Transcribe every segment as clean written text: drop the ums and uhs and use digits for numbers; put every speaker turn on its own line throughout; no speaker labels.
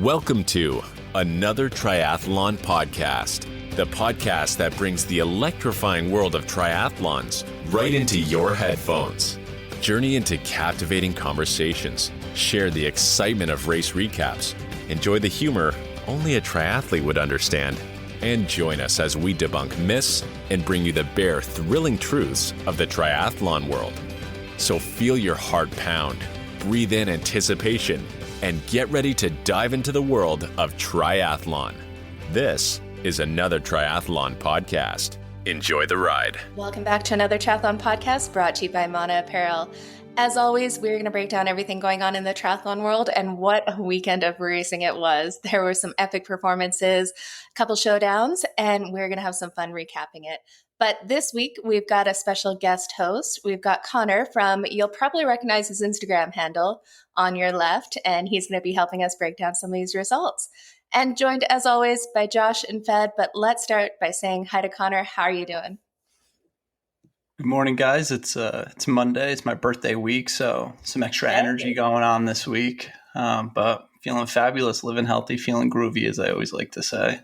Welcome to Another Triathlon Podcast, the podcast that brings the electrifying world of triathlons right into your headphones. Journey into captivating conversations, share the excitement of race recaps, enjoy the humor only a triathlete would understand, and join us as we debunk myths and bring you the bare, thrilling truths of the triathlon world. So feel your heart pound, breathe in anticipation, and get ready to dive into the world of triathlon. This is Another Triathlon Podcast. Enjoy the ride.
Welcome back to Another Triathlon Podcast brought to you by Mana Apparel. As always, we're going to break down everything going on in the triathlon world, and what a weekend of racing it was. There were some epic performances, a couple showdowns, and we're going to have some fun recapping it. But this week, we've got a special guest host. We've got Conor from, you'll probably recognize his Instagram handle, On Yer Left, and he's going to be helping us break down some of these results. And joined, as always, by Josh and Fed. But let's start by saying hi to Conor. How are you doing?
Good morning, guys. It's Monday. It's my birthday week, so some extra energy going on this week. But feeling fabulous, living healthy, feeling groovy, as I always like to say.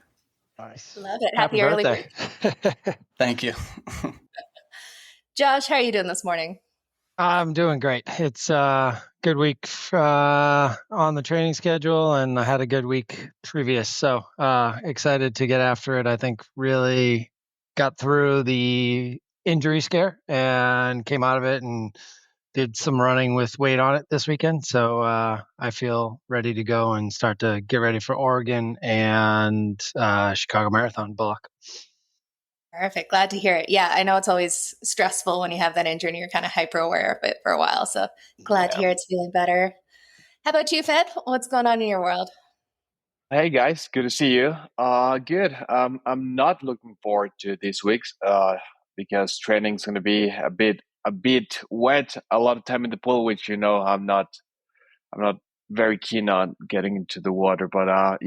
Nice.
Love it. Happy early
birthday.
Thank you.
Josh, how are you doing this morning?
I'm doing great. It's a good week on the training schedule, and I had a good week previous. So excited to get after it. I think really got through the injury scare and came out of it and did some running with weight on it this weekend. So I feel ready to go and start to get ready for Oregon and Chicago Marathon block.
Perfect. Glad to hear it. Yeah, I know it's always stressful when you have that injury and you're kind of hyper aware of it for a while. So glad to hear it's feeling better. How about you, Fed? What's going on in your world?
Hey guys, good to see you. Good. I'm not looking forward to this week's because training's going to be a bit wet. A lot of time in the pool, which I'm not very keen on getting into the water. But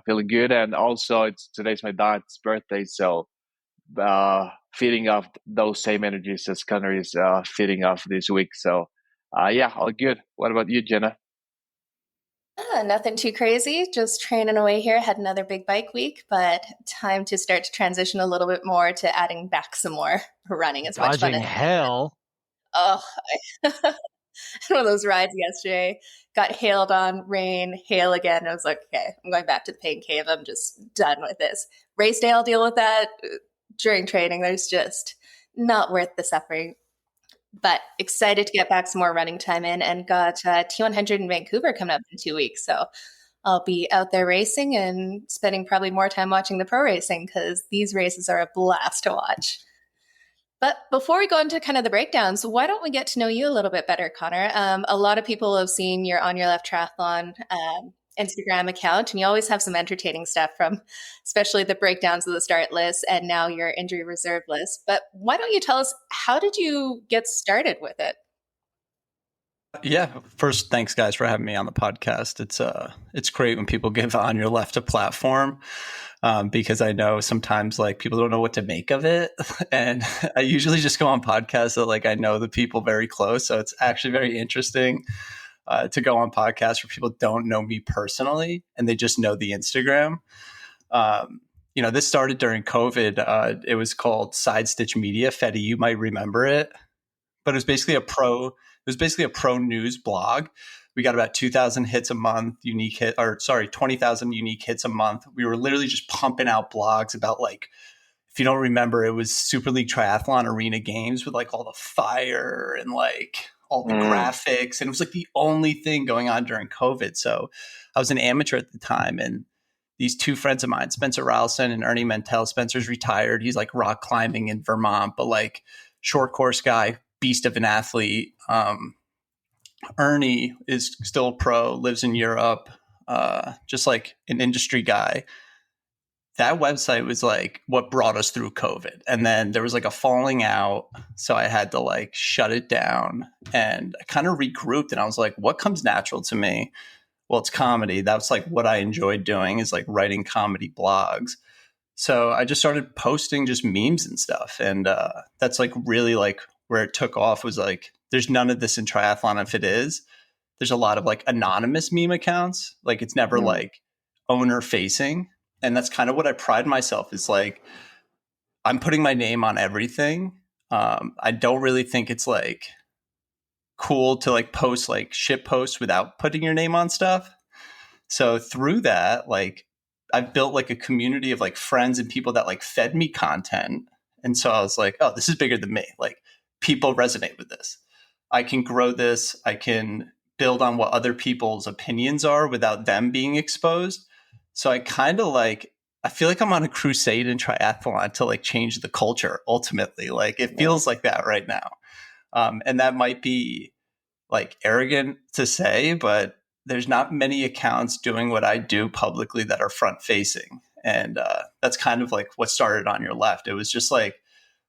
feeling good. And also, today's my dad's birthday, so feeding off those same energies as Conor is feeding off this week. So all good. What about you, Jenna?
Nothing too crazy, just training away here. Had another big bike week, but time to start to transition a little bit more to adding back some more running. As much fun
Dodging
as
hell.
Oh, one of those rides yesterday. Got hailed on, rain, hail again. I was like, okay, I'm going back to the pain cave. I'm just done with this. Race day, I'll deal with that. During training, there's just not worth the suffering. But excited to get back some more running time in, and got T100 in Vancouver coming up in 2 weeks. So I'll be out there racing and spending probably more time watching the pro racing, because these races are a blast to watch. But before we go into kind of the breakdowns, why don't we get to know you a little bit better, Conor? A lot of people have seen your On Your Left Triathlon Instagram account, and you always have some entertaining stuff, from especially the breakdowns of the start list and now your injury reserve list. But why don't you tell us, how did you get started with it?
Yeah, first, thanks guys for having me on the podcast. It's great when people give On Your Left a platform, because I know sometimes people don't know what to make of it, and I usually just go on podcasts that I know the people very close. So it's actually very interesting to go on podcasts where people don't know me personally and they just know the Instagram. This started during COVID. It was called Side Stitch Media. Fede, you might remember it, but it was basically a pro news blog. We got about 2,000 hits a month, 20,000 unique hits a month. We were literally just pumping out blogs about, if you don't remember, it was Super League Triathlon Arena Games with all the fire and all the graphics. And it was the only thing going on during COVID. So I was an amateur at the time, and these two friends of mine, Spencer Ralston and Ernie Mentel. Spencer's retired. He's rock climbing in Vermont, but short course guy, beast of an athlete. Ernie is still a pro, lives in Europe, just an industry guy. That website was what brought us through COVID. And then there was a falling out. So I had to shut it down, and I kind of regrouped, and I was what comes natural to me? Well, it's comedy. That's what I enjoyed doing, is writing comedy blogs. So I just started posting just memes and stuff. And that's really where it took off, was there's none of this in triathlon. If it is, there's a lot of like anonymous meme accounts. Like it's never like owner facing. And that's kind of what I pride myself is like, I'm putting my name on everything. I don't really think it's like cool to like post like shit posts without putting your name on stuff. So through that, like I've built like a community of like friends and people that like fed me content. And so I was like, oh, this is bigger than me. Like people resonate with this. I can grow this. I can build on what other people's opinions are without them being exposed. So I kind of like, I feel like I'm on a crusade in triathlon to like change the culture ultimately. Like it feels like that right now. And that might be like arrogant to say, but there's not many accounts doing what I do publicly that are front facing. And that's kind of like what started On Your Left. It was just like,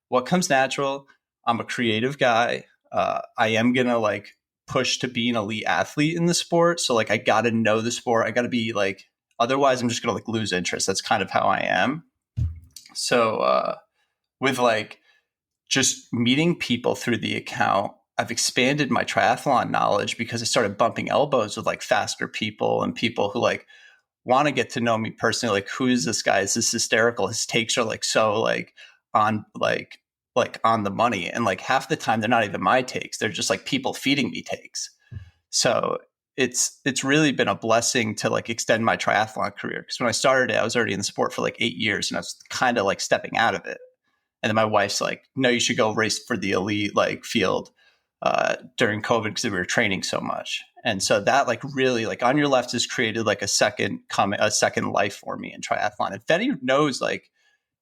what comes natural? I'm a creative guy. I am going to like push to be an elite athlete in the sport. So like, I got to know the sport. I got to be like, otherwise I'm just going to like lose interest. That's kind of how I am. So with like just meeting people through the account, I've expanded my triathlon knowledge because I started bumping elbows with like faster people and people who like want to get to know me personally. Like, who is this guy? Is this hysterical? His takes are like so like on like on the money. And like half the time they're not even my takes. They're just like people feeding me takes. So it's really been a blessing to like extend my triathlon career. Because when I started it, I was already in the sport for like 8 years and I was kind of like stepping out of it. And then my wife's like, no, you should go race for the elite like field during COVID because we were training so much. And so that like really like On Your Left has created like a second life for me in triathlon. And Fede knows like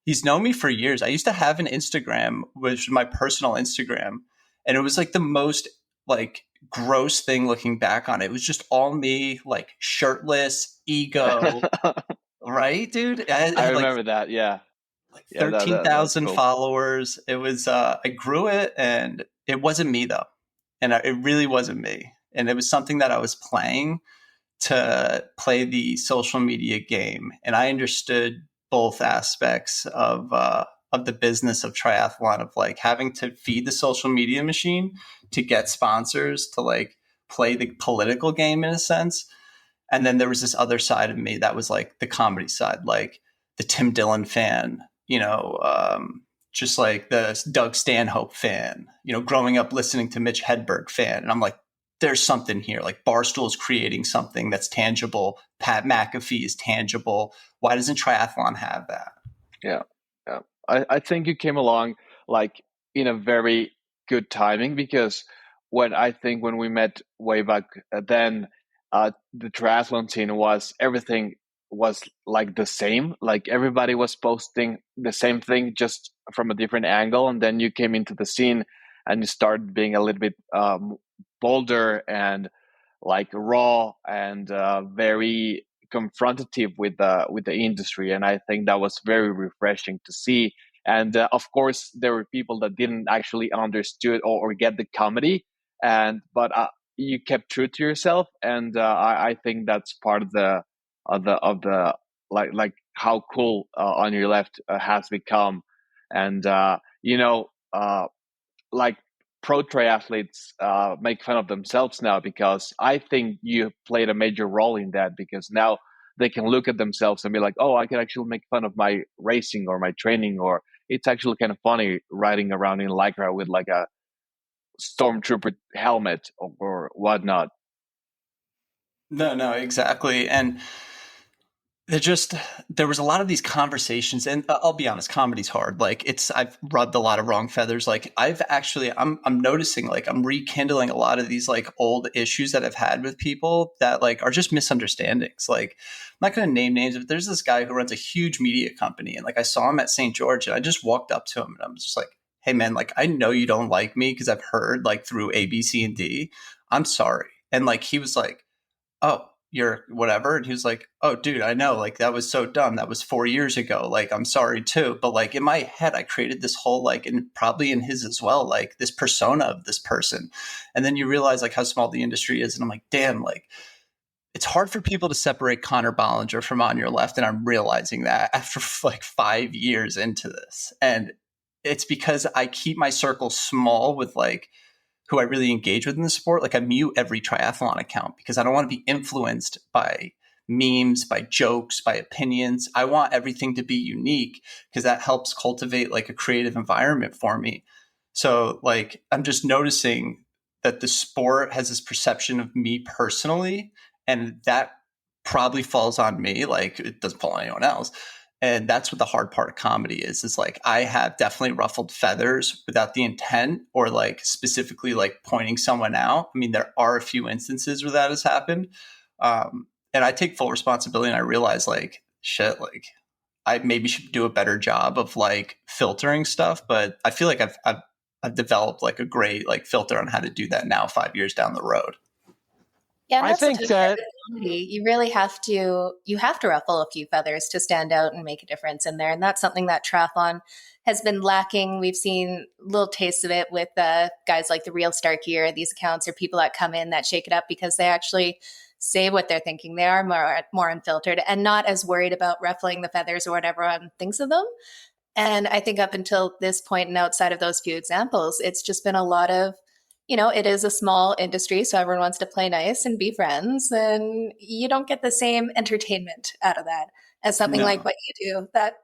he's known me for years. I used to have an Instagram, which was my personal Instagram. And it was like the most like gross thing looking back on it. It was just all me, like shirtless, ego, right, dude?
I remember that. Yeah.
Like 13,000 followers. It was, I grew it and it wasn't me though. And it really wasn't me. And it was something that I was playing to play the social media game. And I understood both aspects of the business of triathlon, of like having to feed the social media machine to get sponsors, to like play the political game in a sense. And then there was this other side of me that was like the comedy side, like the Tim Dillon fan, you know, just like the Doug Stanhope fan, you know, growing up listening to Mitch Hedberg fan. And I'm like, there's something here. Like Barstool is creating something that's tangible. Pat McAfee is tangible. Why doesn't triathlon have that?
Yeah. Yeah. I think you came along like in a very good timing, because when we met way back then, the triathlon scene was, everything was like the same. Like everybody was posting the same thing, just from a different angle. And then you came into the scene and you started being a little bit bolder and like raw and very confrontative with the industry. And I think that was very refreshing to see. And of course, there were people that didn't actually understood or get the comedy, but you kept true to yourself. And I think that's part of the like how cool On Your Left has become. And like pro triathletes make fun of themselves now, because I think you played a major role in that, because now they can look at themselves and be like, oh, I can actually make fun of my racing or my training, or it's actually kind of funny riding around in Lycra with like a stormtrooper helmet or whatnot.
No, exactly. And there was a lot of these conversations, and I'll be honest, comedy's hard. Like I've rubbed a lot of wrong feathers. Like I'm noticing, like I'm rekindling a lot of these like old issues that I've had with people that like are just misunderstandings. Like I'm not going to name names, but there's this guy who runs a huge media company, and like I saw him at St. George, and I just walked up to him and I'm just like, hey man, like I know you don't like me because I've heard like through A, B, C, and D. I'm sorry. And like he was like, oh, you're whatever. And he was like, oh dude, I know, like that was so dumb. That was 4 years ago. Like, I'm sorry too. But like in my head, I created this whole, like, and probably in his as well, like this persona of this person. And then you realize like how small the industry is. And I'm like, damn, like it's hard for people to separate Conor Bollinger from On Your Left. And I'm realizing that after like 5 years into this. And it's because I keep my circle small with like who I really engage with in the sport, like I mute every triathlon account because I don't want to be influenced by memes, by jokes, by opinions. I want everything to be unique because that helps cultivate like a creative environment for me. So like I'm just noticing that the sport has this perception of me personally, and that probably falls on me. Like it doesn't fall on anyone else. And that's what the hard part of comedy is like I have definitely ruffled feathers without the intent or like specifically like pointing someone out. I mean, there are a few instances where that has happened. And I take full responsibility, and I realize like, shit, like I maybe should do a better job of like filtering stuff. But I feel like I've developed like a great like filter on how to do that now 5 years down the road.
Yeah, and
I
that's the
think
tough
that
part with comedy. You really have to ruffle a few feathers to stand out and make a difference in there. And that's something that triathlon has been lacking. We've seen little tastes of it with guys like the Real Star Gear. These accounts are people that come in that shake it up because they actually say what they're thinking. They are more unfiltered and not as worried about ruffling the feathers or what everyone thinks of them. And I think up until this point and outside of those few examples, it's just been a lot of, it is a small industry, so everyone wants to play nice and be friends, and you don't get the same entertainment out of that as something like what you do that,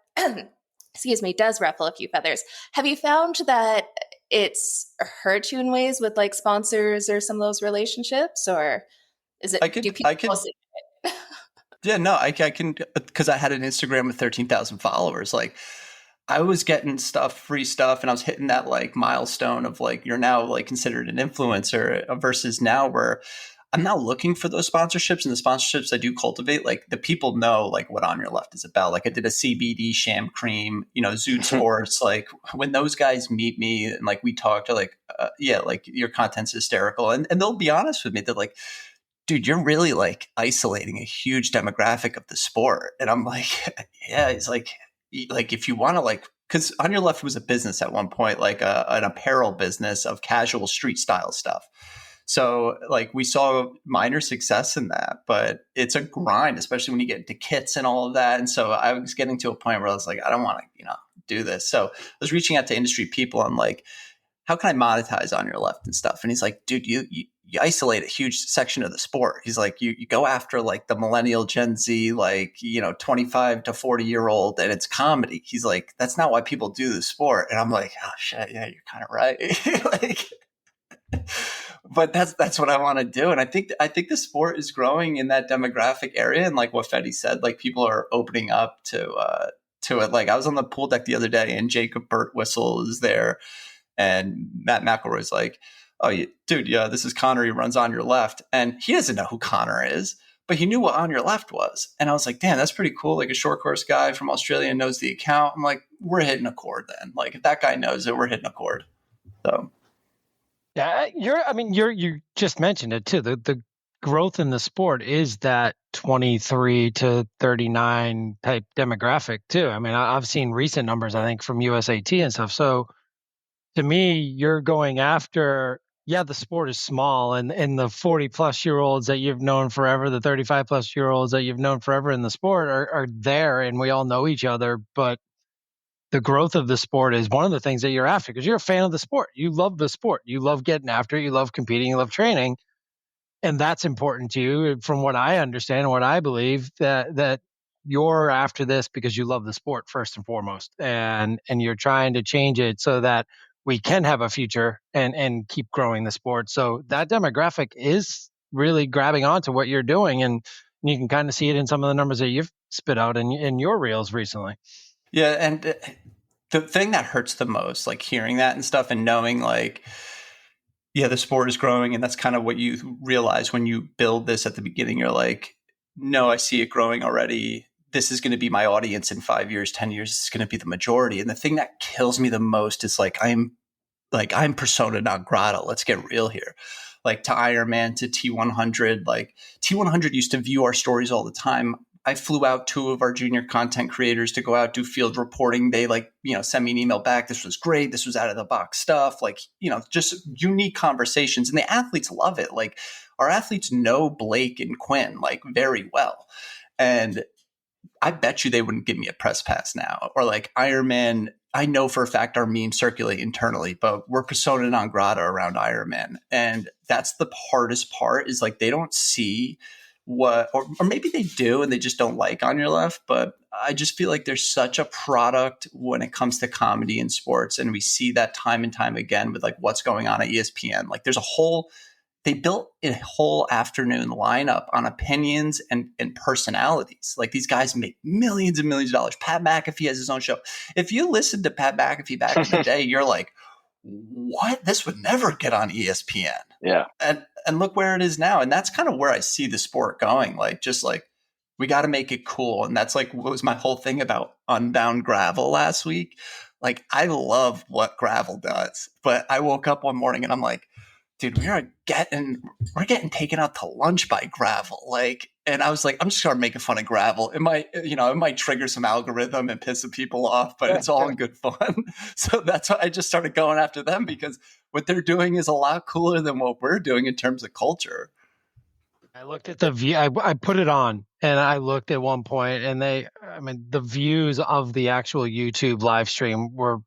excuse me, does ruffle a few feathers. Have you found that it's hurt you in ways with like sponsors or some of those relationships, or is it?
Yeah, no, I can, because I had an Instagram with 13,000 followers. Like I was getting free stuff, and I was hitting that like milestone of like, you're now like considered an influencer versus now where I'm now looking for those sponsorships, and the sponsorships I do cultivate, like the people know like what On Your Left is about. Like I did a CBD sham cream, Zoot Sports. Like when those guys meet me and like we talk, they're like, yeah, like your content's hysterical. And they'll be honest with me. They're like, dude, you're really like isolating a huge demographic of the sport. And I'm like, yeah, it's like if you want to like, because On Your Left was a business at one point, like an apparel business of casual street style stuff. So like we saw minor success in that, but it's a grind, especially when you get into kits and all of that. And so I was getting to a point where I was like, I don't want to, do this. So I was reaching out to industry people on like, how can I monetize On Your Left and stuff? And he's like, dude, you isolate a huge section of the sport. He's like, you go after like the millennial Gen Z, like, 25 to 40-year-old, and it's comedy. He's like, that's not why people do the sport. And I'm like, oh shit, yeah, you're kind of right. Like, but that's what I want to do. And I think the sport is growing in that demographic area. And like what Fede said, like people are opening up to it. Like I was on the pool deck the other day, and Jacob Birtwistle is there, and Matt McElroy's like, oh, dude, yeah, this is Conor. He runs On Your Left. And he doesn't know who Conor is, but he knew what On Your Left was. And I was like, damn, that's pretty cool. Like a short course guy from Australia knows the account. I'm like, we're hitting a chord then. Like if that guy knows it, we're hitting a chord. So.
Yeah, you just mentioned it too. The growth in the sport is that 23 to 39 type demographic too. I mean, I've seen recent numbers, I think, from USAT and stuff. So to me, you're going after, the sport is small, and the 40 plus year olds that you've known forever, the 35 plus year olds that you've known forever in the sport are there, and we all know each other. But the growth of the sport is one of the things that you're after, because you're a fan of the sport. You love the sport. You love getting after it. You love competing. You love training. And that's important to you. From what I understand and what I believe, that you're after this because you love the sport first and foremost. And you're trying to change it so that we can have a future and keep growing the sport. So that demographic is really grabbing onto what you're doing. And you can kind of see it in some of the numbers that you've spit out in your reels recently.
Yeah, and the thing that hurts the most, like hearing that and stuff and knowing like, yeah, the sport is growing, and that's kind of what you realize when you build this at the beginning. You're like, no, I see it growing already. This is going to be my audience in 5 years, 10 years. It's going to be the majority. And the thing that kills me the most is like, I'm persona non grata. Let's get real here. Like to Ironman, to T100, like T100 used to view our stories all the time. I flew out 2 of our junior content creators to go out, do field reporting. They send me an email back. This was great. This was out of the box stuff. Like, just unique conversations. And the athletes love it. Like our athletes know Blake and Quinn like very well. And I bet you they wouldn't give me a press pass now. Or like Ironman I know for a fact our memes circulate internally, but we're persona non grata around Ironman. And that's the hardest part is like they don't see what, or maybe they do and they just don't like On Your Left. But I just feel like there's such a product when it comes to comedy and sports. And we see that time and time again with like what's going on at ESPN. Like they built a whole afternoon lineup on opinions and personalities. Like these guys make millions and millions of dollars. Pat McAfee has his own show. If you listen to Pat McAfee back in the day, you're like, what? This would never get on ESPN.
Yeah.
And look where it is now. And that's kind of where I see the sport going. Like, just like, we got to make it cool. And that's like, what was my whole thing about Unbound Gravel last week? Like, I love what gravel does, but I woke up one morning and I'm like, dude, we're getting taken out to lunch by gravel. Like, and I was like, I'm just gonna make fun of gravel. It might trigger some algorithm and piss some people off, but it's all in good fun. So that's why I just started going after them, because what they're doing is a lot cooler than what we're doing in terms of culture.
I looked at the view. I put it on and I looked at one point, and the views of the actual YouTube live stream were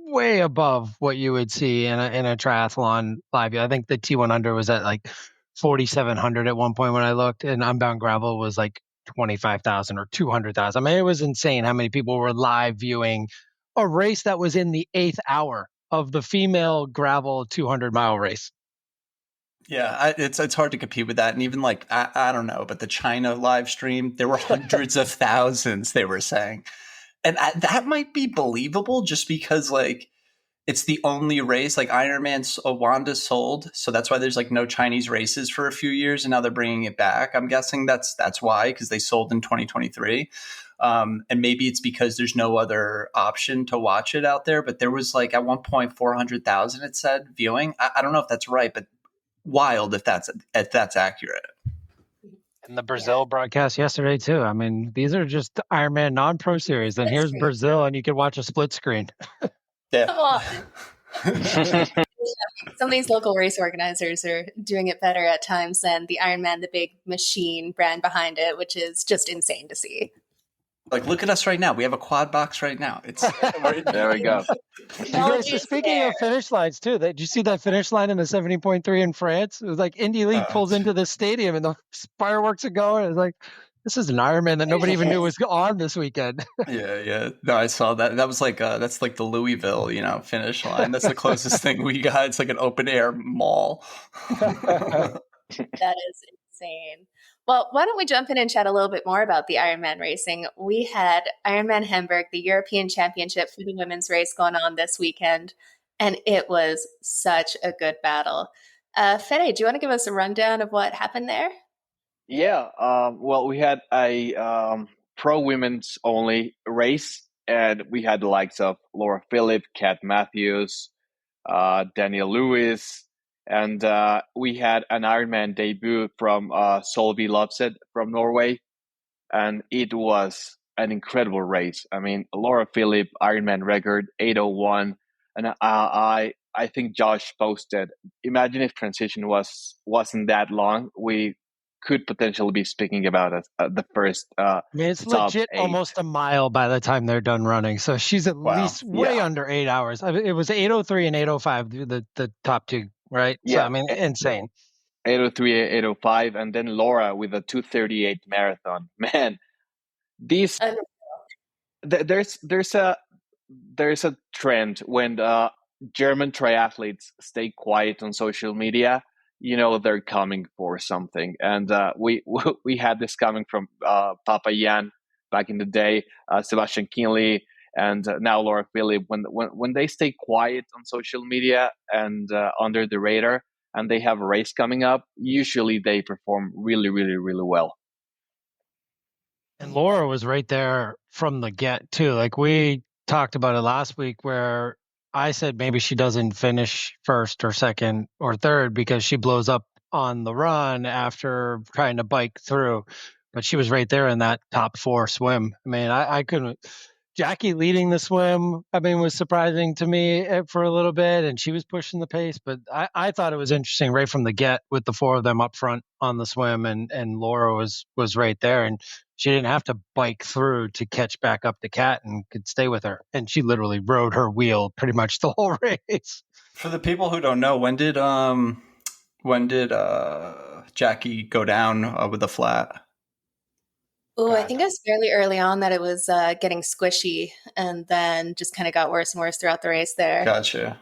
way above what you would see in a triathlon live. I think the T100 was at like 4,700 at one point when I looked, and Unbound Gravel was like 25,000 or 200,000. I mean, it was insane how many people were live viewing a race that was in the 8th hour of the female gravel 200-mile race.
Yeah, it's hard to compete with that. And even like, I don't know, but the China live stream, there were hundreds of thousands, they were saying. And that might be believable just because like it's the only race. Like Ironman Wanda sold, so that's why there's like no Chinese races for a few years, and now they're bringing it back. I'm guessing that's why, because they sold in 2023, and maybe it's because there's no other option to watch it out there. But there was like at one point 400,000 it said viewing. I don't know if that's right, but wild if that's accurate.
And the Brazil broadcast yesterday too. I mean, these are just Ironman non-pro series. And here's Brazil, and you can watch a split screen.
Yeah.
Come on. Some of these local race organizers are doing it better at times than the Ironman, the big machine brand behind it, which is just insane to see.
Like, look at us right now. We have a quad box right now.
There we go.
Speaking of finish lines too, did you see that finish line in the 70.3 in France? It was like Indy League pulls into the stadium and the fireworks are going. It's like, this is an Ironman that nobody even knew was on this weekend.
Yeah. No, I saw that. That was like that's like the Louisville, finish line. That's the closest thing we got. It's like an open air mall.
That is insane. Well, why don't we jump in and chat a little bit more about the Ironman racing? We had Ironman Hamburg, the European Championship for the women's race, going on this weekend, and it was such a good battle. Fede, do you want to give us a rundown of what happened there?
Yeah, well, we had a pro women's only race, and we had the likes of Laura Philipp, Kat Matthews, Daniel Lewis, and we had an Ironman debut from Solveig Løvseth from Norway, and it was an incredible race. I mean, Laura Philipp, Ironman record, 8:01, and I think Josh posted, imagine if transition wasn't that long, we could potentially be speaking about the first
it's
top
legit
8.
Almost a mile by the time they're done running. So she's at least way under 8 hours. I mean, it was 8:03 and 8:05, the top two, right?
Yeah.
So, I mean, insane.
8:03, 8:05, and then Laura with a 2:38 marathon. Man, there's a trend when German triathletes stay quiet on social media. They're coming for something, and we had this coming from Papa Jan back in the day, Sebastian Kienle, and now Laura Philipp. When they stay quiet on social media and under the radar, and they have a race coming up, usually they perform really, really, really well.
And Laura was right there from the get too. Like we talked about it last week, where I said maybe she doesn't finish first or second or third because she blows up on the run after trying to bike through. But she was right there in that top 4 swim. I mean, I couldn't. Jackie leading the swim, was surprising to me for a little bit, and she was pushing the pace. But I thought it was interesting right from the get with the 4 of them up front on the swim, and Laura was right there. And she didn't have to bike through to catch back up to Kat and could stay with her. And she literally rode her wheel pretty much the whole race.
For the people who don't know, when did Jackie go down with the flat?
Oh, I think it was fairly early on that it was getting squishy, and then just kind of got worse and worse throughout the race there.
Gotcha.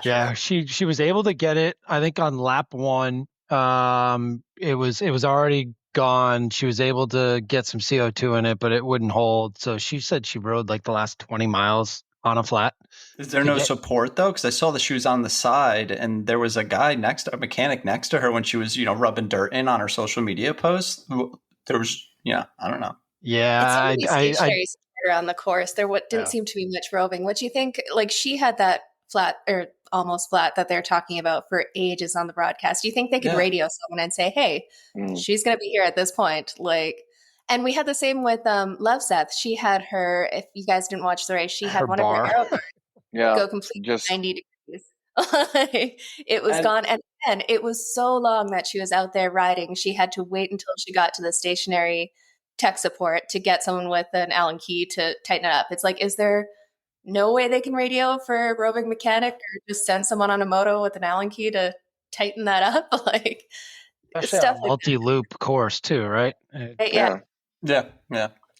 Yeah, she was able to get it, I think, on lap 1. It was already gone. She was able to get some CO2 in it, but it wouldn't hold. So she said she rode like the last 20 miles on a flat.
Is there no support though? Because I saw that she was on the side, and there was a mechanic next to her when she was, rubbing dirt in on her social media posts. There was, I don't know.
Yeah,
I around the course. There didn't seem to be much roving. What do you think? Like, she had that flat or almost flat that they're talking about for ages on the broadcast. Do you think they could radio someone and say, "Hey, she's going to be here at this point"? Like, and we had the same with Love Seth. She had her. If you guys didn't watch the race, she had one
bar.
of her arrow bars go completely 90 degrees. It was gone, and then it was so long that she was out there riding. She had to wait until she got to the stationary tech support to get someone with an Allen key to tighten it up. It's like, is there no way they can radio for a roving mechanic, or just send someone on a moto with an Allen key to tighten that up? Like,
stuff a multi-loop course too, right?
Yeah.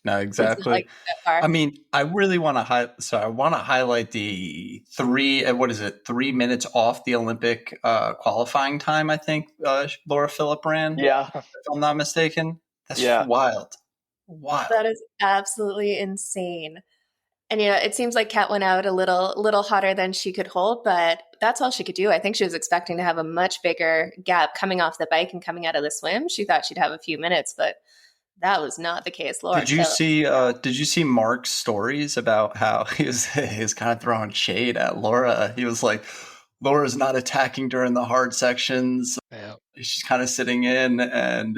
No, exactly. I mean, I really want to highlight the 3 minutes off the Olympic qualifying time. I think Laura Philipp ran.
Yeah,
if I'm not mistaken. That's wild.
That is absolutely insane. And it seems like Kat went out a little hotter than she could hold, but that's all she could do. I think she was expecting to have a much bigger gap coming off the bike and coming out of the swim. She thought she'd have a few minutes, but that was not the case. Laura,
did you see Mark's stories about how he was kind of throwing shade at Laura? He was like, Laura's not attacking during the hard sections. Yeah. She's kind of sitting in, and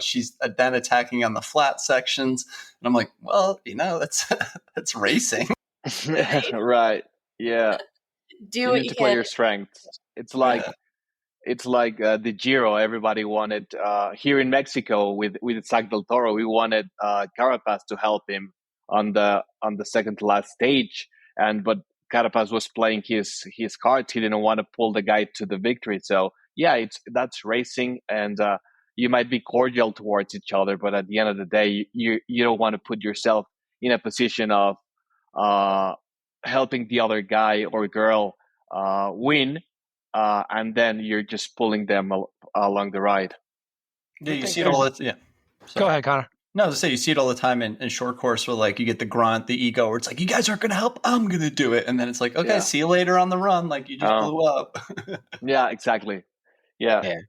she's then attacking on the flat sections. And I'm like, well, that's racing.
Right. Yeah.
You
need to play your strengths. It's like the Giro. Everybody wanted here in Mexico with Sac del Toro. We wanted Carapaz to help him on the second to last stage, but Carapaz was playing his cards. He didn't want to pull the guy to the victory. So that's racing, and you might be cordial towards each other, but at the end of the day, you don't want to put yourself in a position of helping the other guy or girl win, and then you're just pulling them along the ride.
Yeah, you see it all. Yeah.
Go ahead, Conor.
No, to say you see it all the time in short course where like you get the grunt, the ego, where it's like, you guys aren't going to help, I'm going to do it. And then it's like, okay, see you later on the run. Like, you just blew up.
Yeah, exactly. Yeah.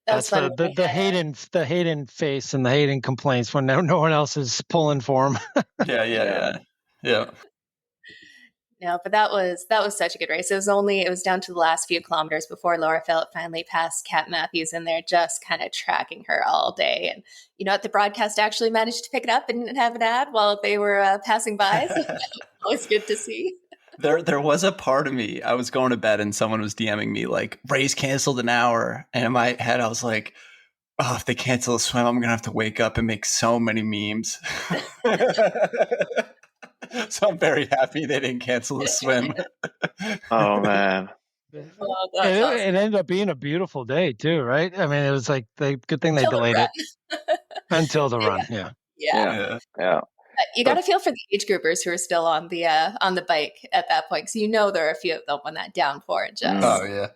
That's the Hayden face and the Hayden complaints when no one else is pulling for him.
Yeah.
No, but that was such a good race. It was down to the last few kilometers before Laura Philipp finally passed Kat Matthews, and they're just kind of tracking her all day. And the broadcast actually managed to pick it up and didn't have an ad while they were passing by. So that was always good to see.
There was a part of me, I was going to bed and someone was DMing me like, race canceled an hour. And in my head, I was like, oh, if they cancel a swim, I'm going to have to wake up and make so many memes. So I'm very happy they didn't cancel the swim.
Oh, man.
It ended up being a beautiful day too, right? I mean, it was like the good thing they delayed it until the run.
Yeah. You got to feel for the age groupers who are still on the bike at that point, because there are a few of them when that downpour just.
Oh yeah.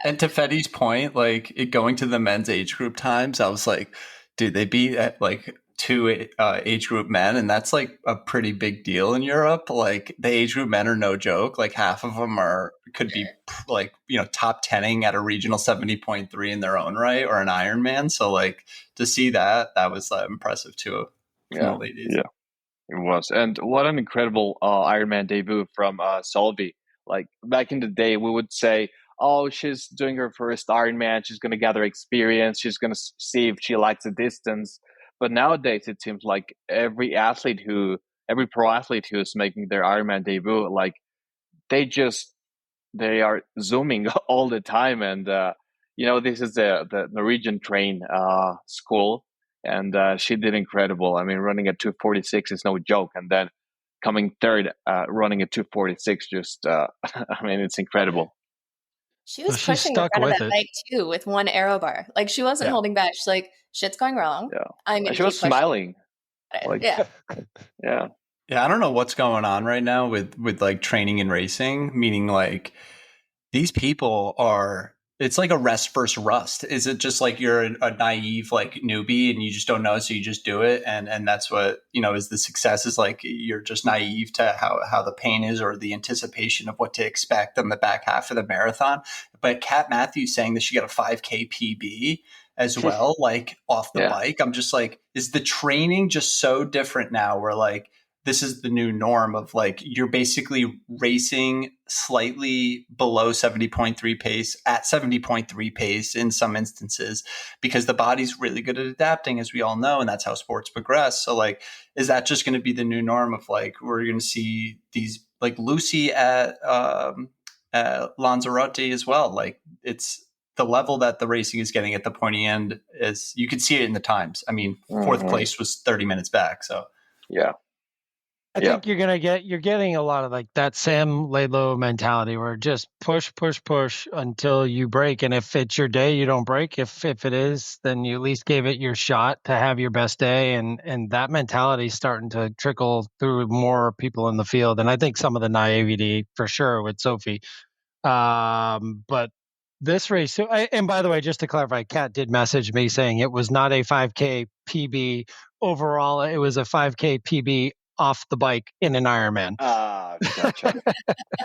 And to Fede's point, like going to the men's age group times, I was like, dude, they beat at like 2 age group men, and that's like a pretty big deal in Europe. Like the age group men are no joke. Like half of them could be like top 10ing at a regional 70.3 in their own right, or an Ironman. So like to see that was impressive too.
Yeah, it was. And what an incredible Ironman debut from Solvi. Like back in the day, we would say, oh, she's doing her first Ironman, she's going to gather experience, she's going to see if she likes the distance. But nowadays, it seems like every pro athlete who's making their Ironman debut, like they are zooming all the time. And, this is the Norwegian train school. and she did incredible. I mean, running at 2:46 is no joke, and then coming third, running at 2:46, just I mean, it's incredible.
She was
she's
pushing in
stuck
front of
with
that
it.
bike too with one aero bar. Like she wasn't holding back. She's like, shit's going wrong.
Yeah,
I'm gonna
she was
keep pushing.
smiling. Like,
Yeah.
Yeah.
Yeah, I don't know what's going on right now with like training and racing, meaning like these people are, it's like a rest versus rust. Is it just like you're a naive like newbie and you just don't know, so you just do it, and that's what, you know, is the success, is like you're just naive to how the pain is, or the anticipation of what to expect on the back half of the marathon. But Kat Matthews saying that she got a 5K PB as well, like off the bike. I'm just like, is the training just so different now where like this is the new norm of like you're basically racing slightly below 70.3 pace at 70.3 pace in some instances, because the body's really good at adapting, as we all know, and that's how sports progress. So like, is that just going to be the new norm of like, we're going to see these like Lucy at Lanzarote as well? Like it's the level that the racing is getting at the pointy end, is you could see it in the times. I mean, fourth place was 30 minutes back. So
yeah.
I think you're getting a lot of like that Sam Laidlow mentality where just push until you break. And if it's your day, you don't break. If it is, then you at least gave it your shot to have your best day. And that mentality is starting to trickle through more people in the field. And I think some of the naivety for sure with Sophie. But this race, so and by the way, just to clarify, Kat did message me saying it was not a 5K PB overall. It was a 5K PB off the bike in an Ironman.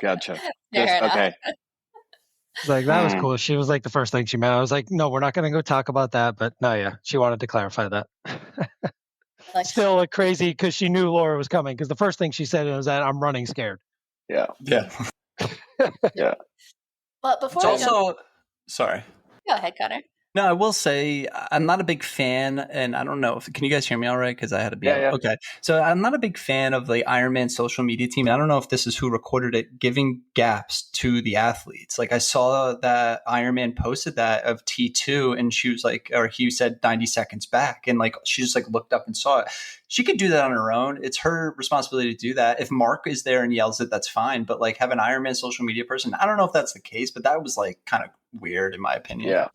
Gotcha. Okay.
Like that was cool. She was like the first thing she meant. I was like, no, we're not going to go talk about that. But no, yeah, she wanted to clarify that. Still like crazy because she knew Laura was coming. Because the first thing she said was that I'm running scared.
Yeah. Yeah.
But before
it's also, sorry.
Go ahead, Conor.
No, I will say I'm not a big fan, and I don't know if, can you guys hear me all right? Because I had to be okay. So I'm not a big fan of the Ironman social media team. I don't know if this is who recorded it, giving gaps to the athletes. Like I saw that Ironman posted that of T2, and she was like, or he said 90 seconds back, and like she just like looked up and saw it. She could do that on her own. It's her responsibility to do that. If Mark is there and yells it, that's fine. But like have an Ironman social media person, I don't know if that's the case, but that was like kind of weird in my opinion.
Yeah.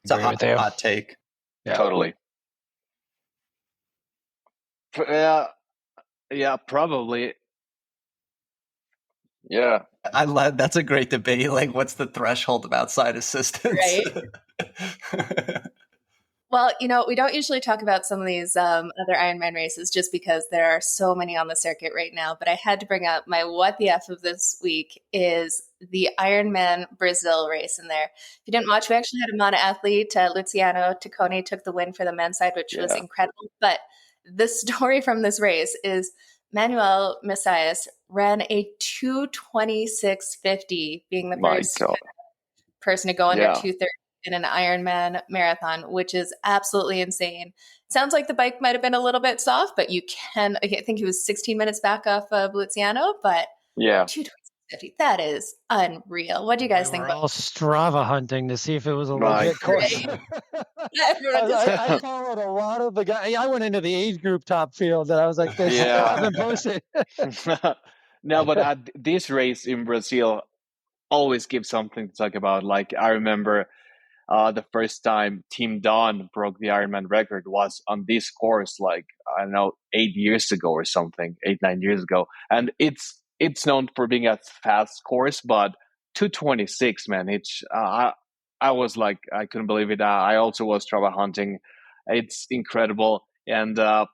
It's a hot take.
Yeah. Totally. Yeah, probably. Yeah.
I love, that's a great debate. Like, what's the threshold of outside assistance?
Right. Well, you know, we don't usually talk about some of these other Ironman races just because there are so many on the circuit right now. But I had to bring up my what the F of this week is the Ironman Brazil race in there. If you didn't watch, we actually had a mono-athlete, Luciano Tacconi, took the win for the men's side, which was incredible. But the story from this race is Manuel Macias ran a 2:26:50, being the first person to go under 2:30 in an Ironman marathon, which is absolutely insane. Sounds like the bike might have been a little bit soft, but I think he was 16 minutes back off of Luciano, but 2:26:50, that is unreal. What do you guys think about
all Strava hunting to see if it was a legit course? I followed a lot of the guys. I went into the age group top field and I was like, this haven't posted.
No, but this race in Brazil always gives something to talk about. Like I remember the first time Team Dawn broke the Ironman record was on this course, like, I don't know, 8 years ago or something, 8-9 years ago. And it's known for being a fast course, but 2:26, man, it's, I was like, I couldn't believe it. I also was Strava hunting. It's incredible. And I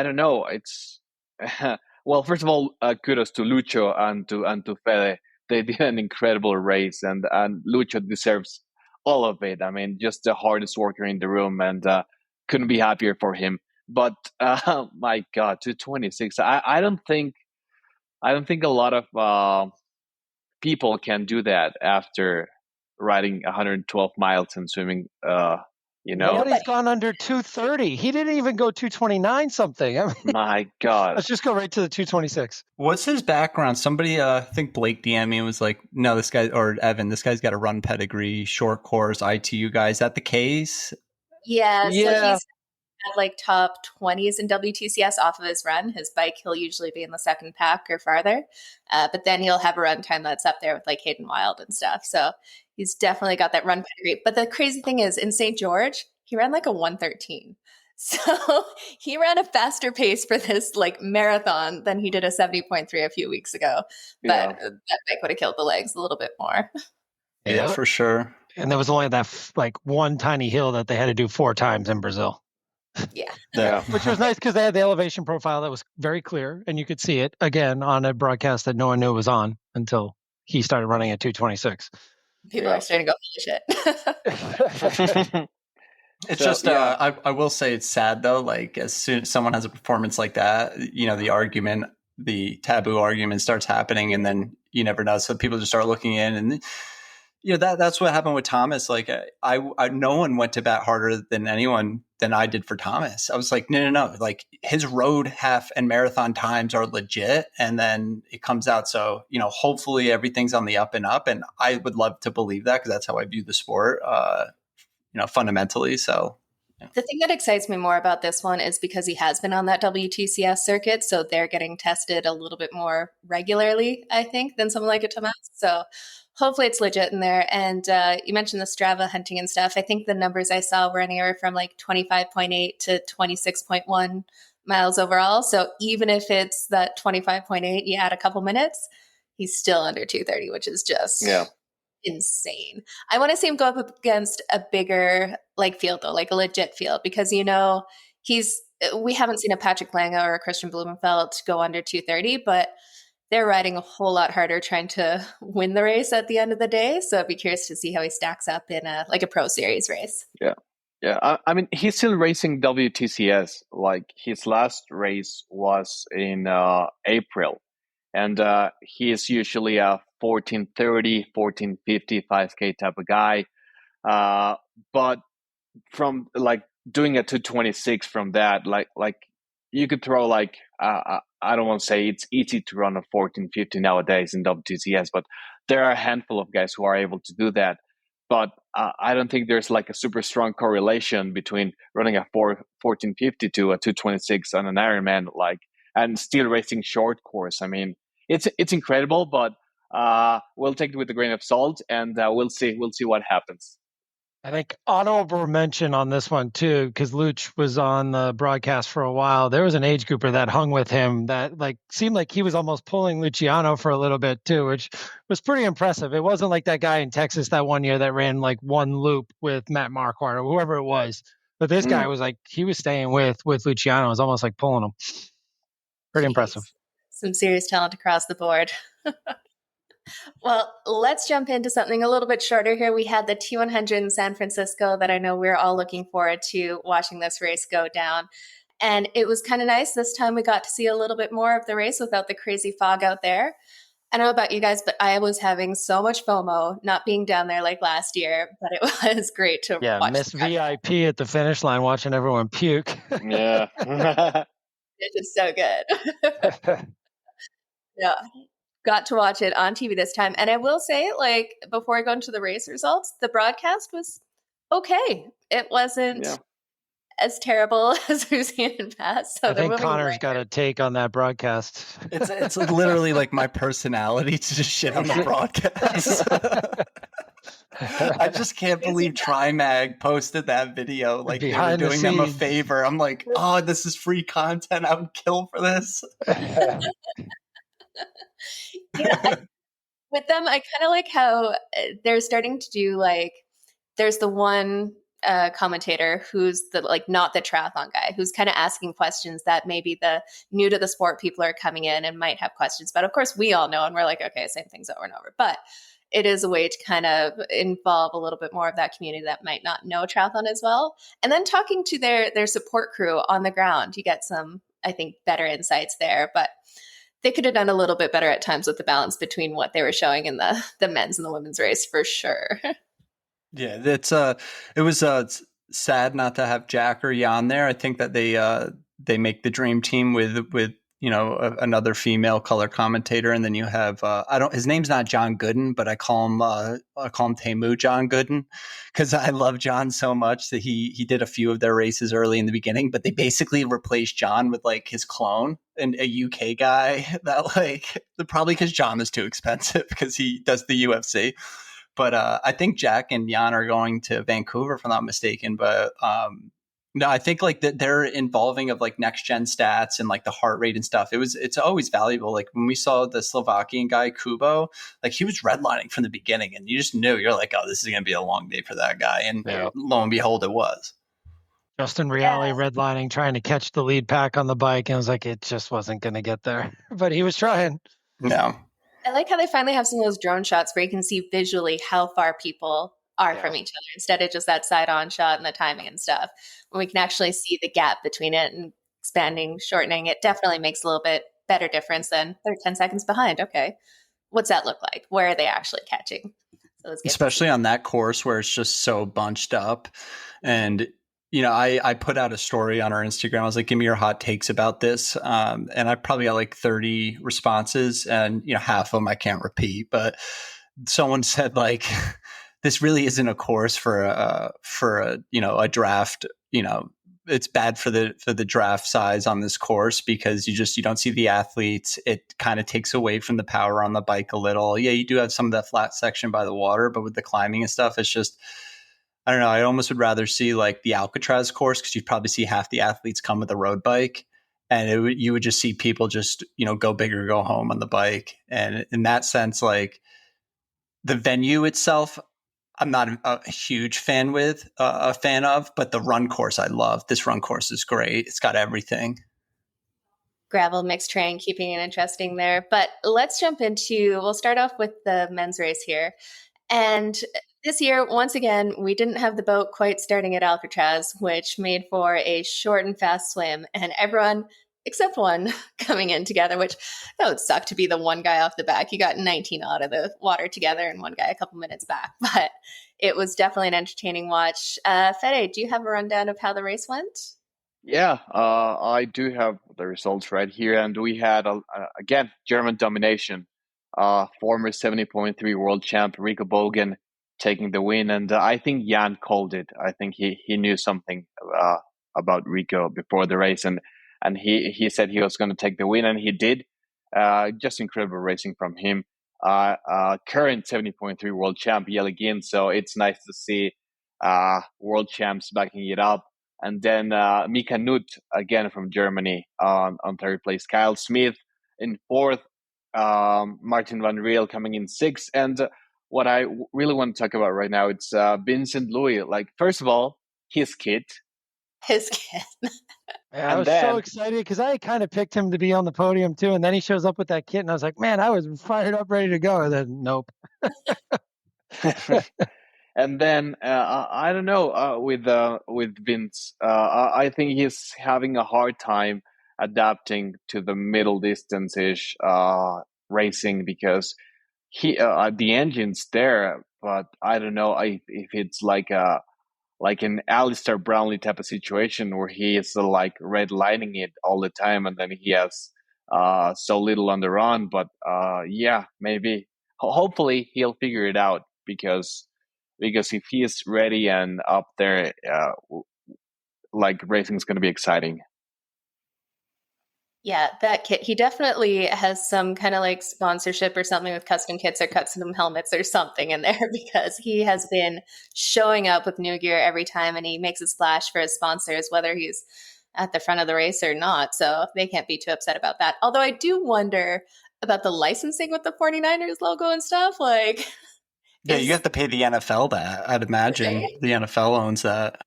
don't know, it's, well, first of all, kudos to Lucho and to Fede. They did an incredible race, and Lucho deserves all of it. I mean, just the hardest worker in the room, and couldn't be happier for him. But my God, 2:26. I don't think a lot of people can do that after riding 112 miles and swimming. You know,
nobody's gone under 2:30. He didn't even go 2:29 something. I mean,
my God.
Let's just go right to the 2:26.
What's his background? Somebody, I think Blake DM'd me and was like, no, this guy, or Evan, this guy's got a run pedigree, short course, ITU guy. Is that the case?
Yeah. So he's like top 20s in WTCS off of his run. His bike, he'll usually be in the second pack or farther. But then he'll have a run time that's up there with like Hayden Wild and stuff. So he's definitely got that run pedigree. But the crazy thing is, in St. George, he ran like a 1:13. So he ran a faster pace for this like marathon than he did a 70.3 a few weeks ago. But that bike would have killed the legs a little bit more.
Yeah, for sure.
And there was only that like one tiny hill that they had to do 4 times in Brazil.
Yeah.
Which was nice because they had the elevation profile that was very clear, and you could see it again on a broadcast that no one knew was on until he started running at 2:26.
People are starting to go, holy shit.
It's I will say it's sad though. Like as soon as someone has a performance like that, the taboo argument starts happening, and then you never know. So people just start looking in, and that's what happened with Thomas. Like I no one went to bat harder than I did for Thomas. I was like, no. Like his road, half, and marathon times are legit, and then it comes out. So hopefully everything's on the up and up, and I would love to believe that because that's how I view the sport. Fundamentally. So
the thing that excites me more about this one is because he has been on that WTCS circuit. So they're getting tested a little bit more regularly, I think, than someone like a Thomas. So hopefully it's legit in there. And you mentioned the Strava hunting and stuff. I think the numbers I saw were anywhere from like 25.8 to 26.1 miles overall. So even if it's that 25.8, you add a couple minutes, he's still under 2:30, which is just insane. I want to see him go up against a bigger like field though, like a legit field, because we haven't seen a Patrick Lange or a Christian Blumenfeld go under 2:30, but they're riding a whole lot harder trying to win the race at the end of the day. So I'd be curious to see how he stacks up in a pro series race.
Yeah. I mean, he's still racing WTCS. Like his last race was in April. And he is usually a 14:30, 14:50, 5K type of guy. But from like doing a 2:26 from that, like you could throw like, I don't want to say it's easy to run a 14:50 nowadays in WTCS, but there are a handful of guys who are able to do that. But I don't think there's like a super strong correlation between running a 14:50 to a 2:26 on an Ironman, and still racing short course. I mean, it's incredible, but we'll take it with a grain of salt, and we'll see what happens.
I think honorable mention on this one too, because Luch was on the broadcast for a while. There was an age grouper that hung with him that like seemed like he was almost pulling Luciano for a little bit too, which was pretty impressive. It wasn't like that guy in Texas that one year that ran like one loop with Matt Marquardt or whoever it was. But this guy was like, he was staying with Luciano. It was almost like pulling him. Pretty impressive.
Some serious talent across the board. Well, let's jump into something a little bit shorter here. We had the T100 in San Francisco that I know we're all looking forward to watching this race go down. And it was kind of nice. This time we got to see a little bit more of the race without the crazy fog out there. I don't know about you guys, but I was having so much FOMO not being down there like last year, but it was great to watch.
Miss VIP at the finish line watching everyone puke.
Yeah.
It is so good. Yeah. Got to watch it on TV this time. And I will say, like, before I go into the race results, the broadcast was okay. It wasn't as terrible as we've seen in the past. So
I think Conor's got a take on that broadcast.
It's literally like my personality to just shit on the broadcast. I just can't believe TriMag posted that video. Like they were doing them a favor. I'm like, oh, this is free content. I would kill for this.
With them, I kind of like how they're starting to do like, there's the one commentator who's the like not the triathlon guy, who's kind of asking questions that maybe the new to the sport people are coming in and might have questions. But of course, we all know, and we're like, okay, same things over and over. But it is a way to kind of involve a little bit more of that community that might not know triathlon as well. And then talking to their support crew on the ground, you get some, I think, better insights there. But they could have done a little bit better at times with the balance between what they were showing in the men's and the women's race for sure.
Yeah, it was sad not to have Jack or Jan there. I think that they make the dream team with another female color commentator, and then you have his name's not John Gooden, but I call him Temu John Gooden, because I love John so much that he did a few of their races early in the beginning, but they basically replaced John with like his clone and a UK guy that probably because John is too expensive because he does the UFC. But I think Jack and Jan are going to Vancouver, if I'm not mistaken. But no, I think like that they're involving of like next gen stats and like the heart rate and stuff. It's always valuable. Like when we saw the Slovakian guy Kubo, like he was redlining from the beginning, and you just knew, you're like, oh, this is going to be a long day for that guy. And lo and behold, it was.
Justin Reale redlining, trying to catch the lead pack on the bike, and I was like, it just wasn't going to get there, but he was trying.
No.
I like how they finally have some of those drone shots where you can see visually how far people are from each other, instead of just that side-on shot and the timing and stuff. When we can actually see the gap between it and expanding, shortening, it definitely makes a little bit better difference than they're 10 seconds behind. Okay, what's that look like? Where are they actually catching? So
especially on that course where it's just so bunched up. And I put out a story on our Instagram. I was like, give me your hot takes about this. And I probably got like 30 responses, and, half of them I can't repeat, but someone said like, this really isn't a course for a draft. It's bad for the draft size on this course because you don't see the athletes. It kind of takes away from the power on the bike a little. Yeah, you do have some of that flat section by the water, but with the climbing and stuff, it's just, I don't know. I almost would rather see like the Alcatraz course, because you'd probably see half the athletes come with a road bike, and you would just see people just, go big or go home on the bike. And in that sense, like the venue itself, I'm not a huge fan of, but the run course I love. This run course is great. It's got everything.
Gravel mixed terrain, keeping it interesting there. But let's jump we'll start off with the men's race here. And this year, once again, we didn't have the boat quite starting at Alcatraz, which made for a short and fast swim, and everyone except one coming in together, which that would suck to be the one guy off the back. You got 19 out of the water together and one guy a couple minutes back, but it was definitely an entertaining watch. Fede, do you have a rundown of how the race went?
Yeah, I do have the results right here, and we had again German domination. Former 70.3 world champ Rico Bogen taking the win, and I think Jan called it. I think he knew something about Rico before the race, and he said he was going to take the win, and he did. Just incredible racing from him. Current 70.3 world champ yet again, so it's nice to see world champs backing it up. And then Mika Nut again from Germany on third place. Kyle Smith in fourth. Martin Van Riel coming in sixth. And what I really want to talk about right now, it's Vincent Louis. Like, first of all, his kid.
His kid.
Yeah, I was so excited because I kind of picked him to be on the podium too. And then he shows up with that kit, and I was like, man, I was fired up, ready to go. And then, nope.
And then I don't know with Vince. I think he's having a hard time adapting to the middle distance ish racing, because the engine's there, but I don't know if it's like an Alistair Brownlee type of situation where he is like redlining it all the time, and then he has so little on the run. But yeah, maybe hopefully he'll figure it out, because if he is ready and up there, like racing is going to be exciting.
Yeah, that kit. He definitely has some kind of like sponsorship or something with custom kits or custom helmets or something in there, because he has been showing up with new gear every time, and he makes a splash for his sponsors, whether he's at the front of the race or not. So they can't be too upset about that. Although I do wonder about the licensing with the 49ers logo and stuff. Like,
yeah, you have to pay the NFL that. I'd imagine the NFL owns that.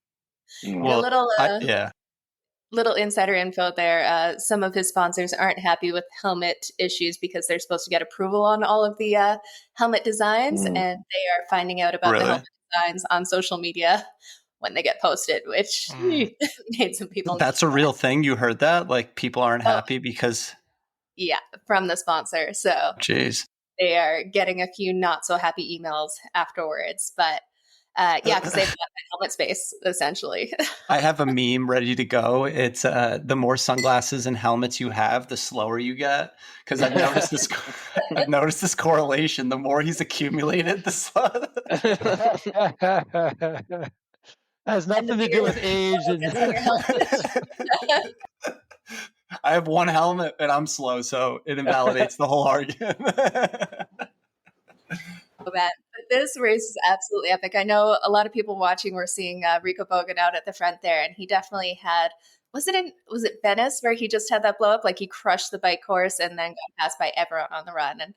Well, little insider info there. Some of his sponsors aren't happy with helmet issues because they're supposed to get approval on all of the helmet designs, and they are finding out about the helmet designs on social media when they get posted, which made some people.
That's a real thing. You heard that? Like, people aren't happy because.
Yeah, from the sponsor. So
jeez.
They are getting a few not so happy emails afterwards. But Yeah, because they've got that helmet space, essentially.
I have a meme ready to go. It's the more sunglasses and helmets you have, the slower you get. Because I've noticed this. I've noticed this correlation. The more he's accumulated, the slower.
Has nothing to do with age.
I have one helmet and I'm slow, so it invalidates the whole argument.
But this race is absolutely epic. I know a lot of people watching were seeing Rico Bogen out at the front there, and he definitely had. Was it Venice where he just had that blow up? Like he crushed the bike course and then got passed by everyone on the run. And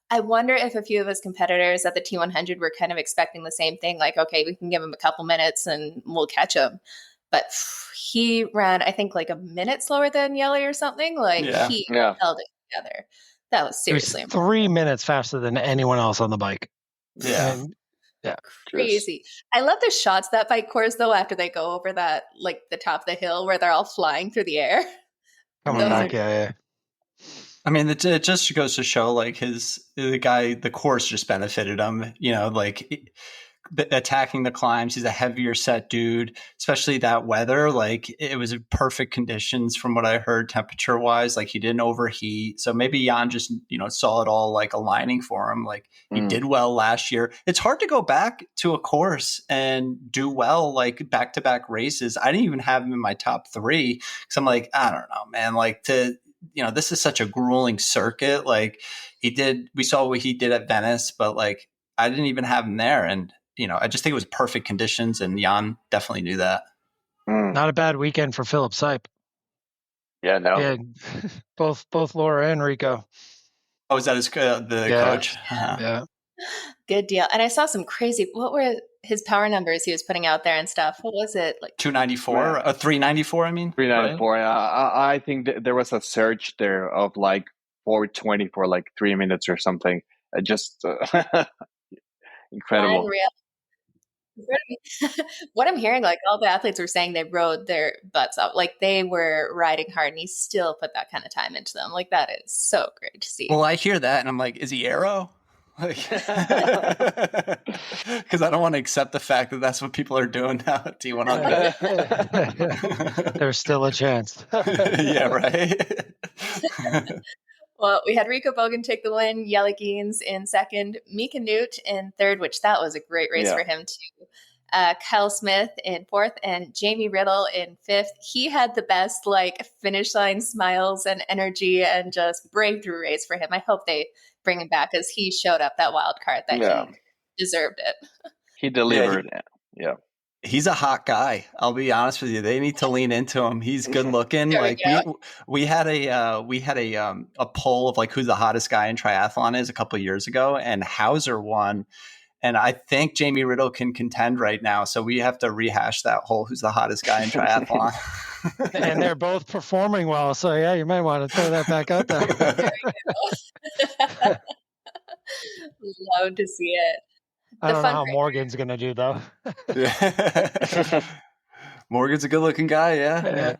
I wonder if a few of his competitors at the T100 were kind of expecting the same thing. Like, okay, we can give him a couple minutes and we'll catch him. But he ran, I think, like a minute slower than Yelly or something. Like he held it together. That was seriously
it was 3 minutes faster than anyone else on the bike.
Yeah.
Yeah.
Crazy. I love the shots that bike course though after they go over that, like the top of the hill where they're all flying through the air.
Coming back, yeah.
I mean, it just goes to show like the course just benefited him, like attacking the climbs. He's a heavier set dude, especially that weather. Like it was perfect conditions from what I heard temperature wise. Like he didn't overheat. So maybe Jan just, saw it all like aligning for him. Like he did well last year. It's hard to go back to a course and do well, like back-to-back races. I didn't even have him in my top 3 because I'm like, I don't know, man, like this is such a grueling circuit. Like we saw what he did at Venice, but like I didn't even have him there. And, I just think it was perfect conditions, and Jan definitely knew that.
Not a bad weekend for Philipp Sipe.
Yeah, no.
Yeah, both Laura and Rico.
Oh, is that his coach?
Yeah.
Good deal. And I saw some crazy, what were his power numbers he was putting out there and stuff? What was it? Like
294? 394, I mean?
394.
Right?
I think there was a surge there of like 420 for like 3 minutes or something. Just incredible.
Unreal. What I'm hearing, like all the athletes were saying they rode their butts off. Like they were riding hard and he still put that kind of time into them. Like that is so great to see.
Well, I hear that and I'm like, is he aero? Because I don't want to accept the fact that that's what people are doing now at T100.
There's still a chance.
Yeah, right.
Well, we had Rico Bogen take the win, Jelle Geens in second, Mika Newt in third, which that was a great race for him too. Kyle Smith in fourth and Jamie Riddle in fifth. He had the best like finish line smiles and energy and just breakthrough race for him. I hope they bring him back because he showed up that wild card that he deserved it.
He delivered. Yeah.
He's a hot guy. I'll be honest with you. They need to lean into him. He's good looking. Like we had a poll of like who the hottest guy in triathlon is a couple of years ago, and Hauser won. And I think Jamie Riddle can contend right now. So we have to rehash that whole who's the hottest guy in triathlon.
And they're both performing well. So yeah, you might want to throw that back out there.
Love to see it.
I don't know how Morgan's going to do, though.
Morgan's a good-looking guy, yeah.